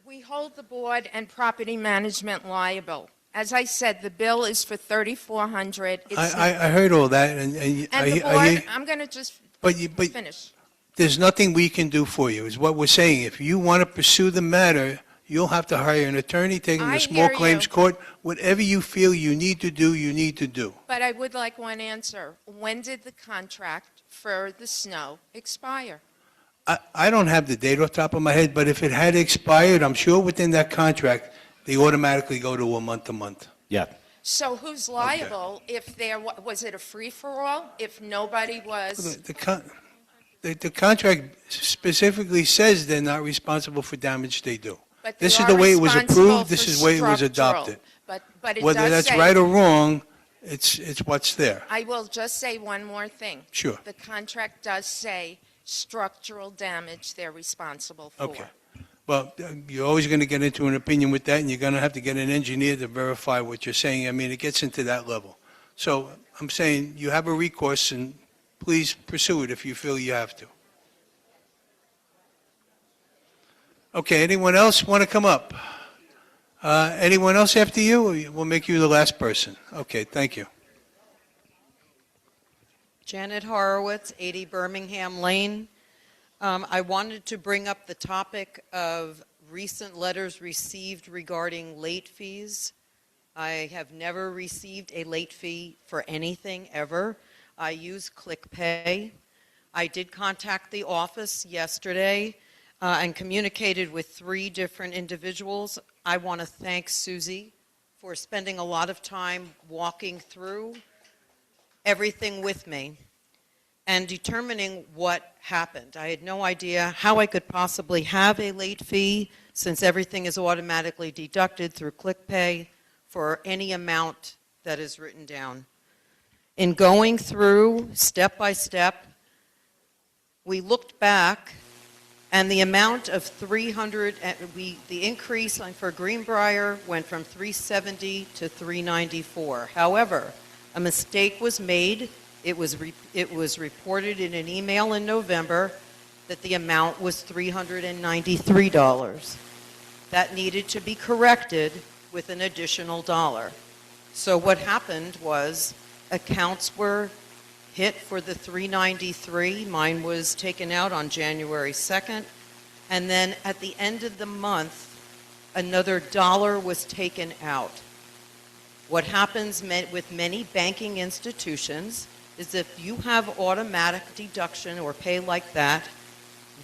we hold the board and property management liable. As I said, the bill is for $3,400. I heard all that, and And I the board, I'm going to just finish. There's nothing we can do for you, is what we're saying. If you want to pursue the matter, you'll have to hire an attorney, take them I to small hear claims you. court. Whatever you feel you need to do, you need to do. But I would like one answer. When did the contract for the snow expire? I don't have the date off the top of my head, but if it had expired, I'm sure within that contract, they automatically go to a month-to-month. Yeah. So who's liable if was it a free-for-all? If nobody was... The contract specifically says they're not responsible for damage they do. But they This is are the way it was responsible approved, this for is the way it was structural. adopted. But it Whether does that's say- right or wrong, it's what's there. I will just say one more thing. Sure. The contract does say structural damage they're responsible for. Okay. Well, you're always going to get into an opinion with that, and you're going to have to get an engineer to verify what you're saying. I mean, it gets into that level. So I'm saying you have a recourse, and please pursue it if you feel you have to. Okay, anyone else want to come up? Anyone else after you? Or we'll make you the last person. Okay, thank you. Janet Horowitz, 80 Birmingham Lane. I wanted to bring up the topic of recent letters received regarding late fees. I have never received a late fee for anything ever. I use ClickPay. I did contact the office yesterday and communicated with 3 different individuals. I want to thank Susie for spending a lot of time walking through everything with me and determining what happened. I had no idea how I could possibly have a late fee since everything is automatically deducted through ClickPay for any amount that is written down. In going through step by step, we looked back and the amount of the increase for Greenbriar went from $370 to $394. However, a mistake was made. It was reported in an email in November that the amount was $393. That needed to be corrected with an additional $1. So what happened was accounts were hit for the 393. Mine was taken out on January 2nd. And then at the end of the month, another dollar was taken out. What happens with many banking institutions is if you have automatic deduction or pay like that,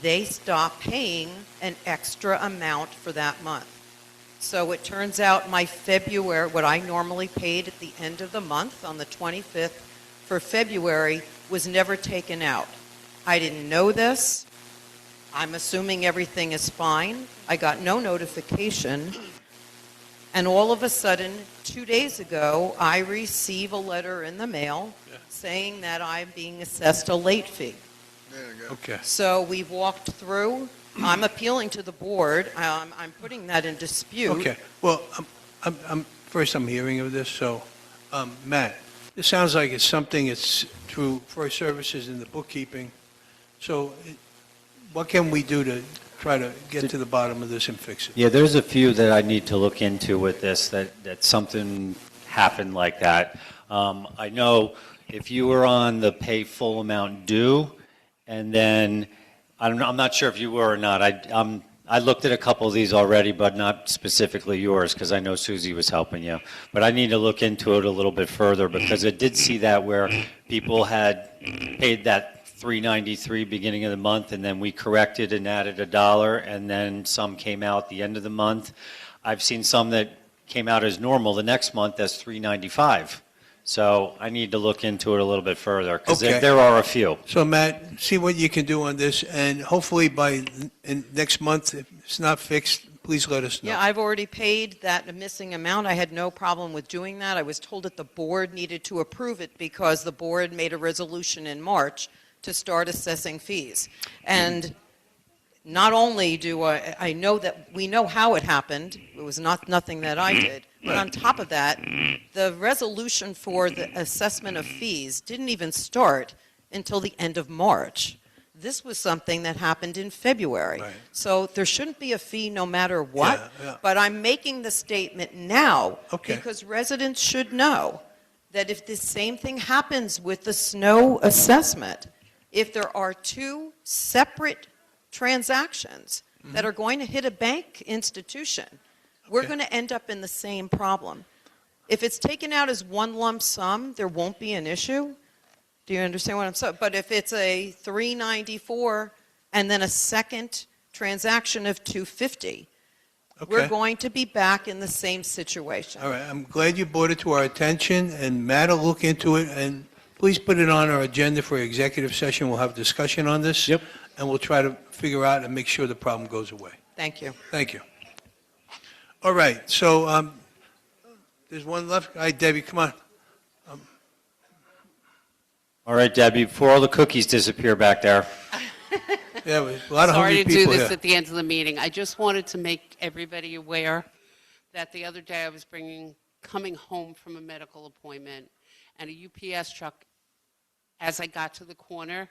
they stop paying an extra amount for that month. So it turns out my February, what I normally paid at the end of the month on the 25th for February was never taken out. I didn't know this. I'm assuming everything is fine. I got no notification. And all of a sudden, 2 days ago, I receive a letter in the mail saying that I'm being assessed a late fee. Okay. So we've walked through. I'm appealing to the board. I'm putting that in dispute. Okay. Well, first I'm hearing of this, so, Matt, it sounds like it's something it's through First Services in the bookkeeping. So what can we do to try to get to the bottom of this and fix it? Yeah, there's a few that I need to look into with this, that something happened like that. I know if you were on the pay full amount due, and then, I'm not sure if you were or not. I looked at a couple of these already, but not specifically yours, because I know Susie was helping you. But I need to look into it a little bit further, because I did see that where people had paid that $393 beginning of the month, and then we corrected and added $1, and then some came out at the end of the month. I've seen some that came out as normal the next month as $395. So I need to look into it a little bit further, because Okay. there are a few. So Matt, see what you can do on this, and hopefully by next month, if it's not fixed, please let us know. Yeah, I've already paid that missing amount. I had no problem with doing that. I was told that the board needed to approve it because the board made a resolution in March to start assessing fees. And not only do I know that we know how it happened, it was nothing that I did, but on top of that, the resolution for the assessment of fees didn't even start until the end of March. This was something that happened in February. Right. So there shouldn't be a fee no matter what, Yeah. but I'm making the statement now Okay. because residents should know that if the same thing happens with the snow assessment, if there are two separate transactions that are going to hit a bank institution, we're going to end up in the same problem. If it's taken out as one lump sum, there won't be an issue. Do you understand what I'm saying? But if it's a $394 and then a second transaction of $250, we're Okay. going to be back in the same situation. All right, I'm glad you brought it to our attention, and Matt will look into it, and please put it on our agenda for executive session. We'll have discussion on this. Yep. And we'll try to figure out and make sure the problem goes away. Thank you. Thank you. All right, so there's one left. All right, Debbie, come on. All right, Debbie, before all the cookies disappear back there. Yeah, a lot of Sorry hungry to do people this here. at the end of the meeting. I just wanted to make everybody aware that the other day I was coming home from a medical appointment, and a UPS truck, as I got to the corner,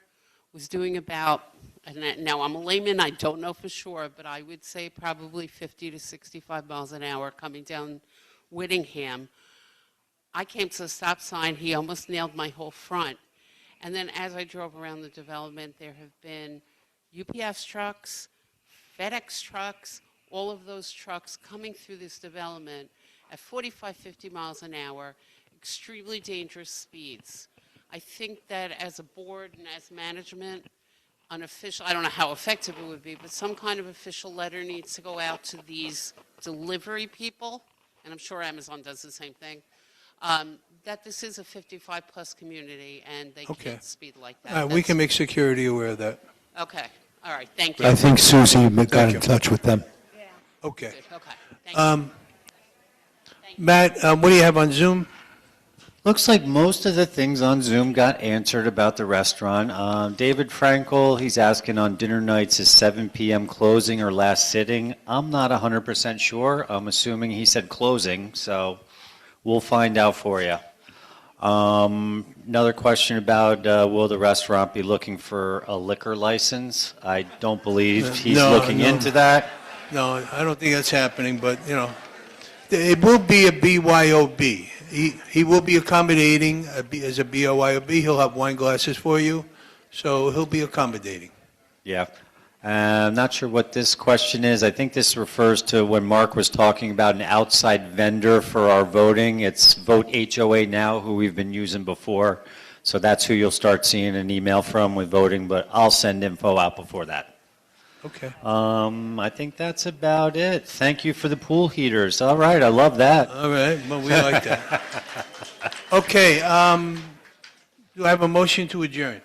was doing about, and now I'm a layman, I don't know for sure, but I would say probably 50 to 65 miles an hour coming down Whittingham. I came to a stop sign, he almost nailed my whole front. And then as I drove around the development, there have been UPS trucks, FedEx trucks, all of those trucks coming through this development at 45, 50 miles an hour, extremely dangerous speeds. I think that as a board and as management, unofficial, I don't know how effective it would be, but some kind of official letter needs to go out to these delivery people, and I'm sure Amazon does the same thing, that this is a 55-plus community and they Okay. can't speed like that. All right, we That's- can make security aware of that. Okay, all right, thank you. I think Susie got Thank in you. touch with them. Okay. Okay. Matt, what do you have on Zoom? Looks like most of the things on Zoom got answered about the restaurant. David Frankel, he's asking on dinner nights, is 7 p.m. closing or last sitting? I'm not 100% sure. I'm assuming he said closing, so we'll find out for you. Another question about will the restaurant be looking for a liquor license? I don't believe he's No, looking no. into that. No, I don't think that's happening, but, you know, it will be a BYOB. He will be accommodating as a BOYOB. He'll have wine glasses for you, so he'll be accommodating. Yeah. I'm not sure what this question is. I think this refers to when Mark was talking about an outside vendor for our voting. It's Vote HOA Now, who we've been using before. So that's who you'll start seeing an email from with voting, but I'll send info out before that. Okay. I think that's about it. Thank you for the pool heaters. All right, I love that. All right, well, we like that. Okay, do I have a motion to adjourn?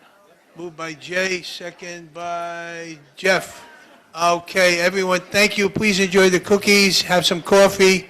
Moved by Jay, second by Jeff. Okay, everyone, thank you. Please enjoy the cookies, have some coffee.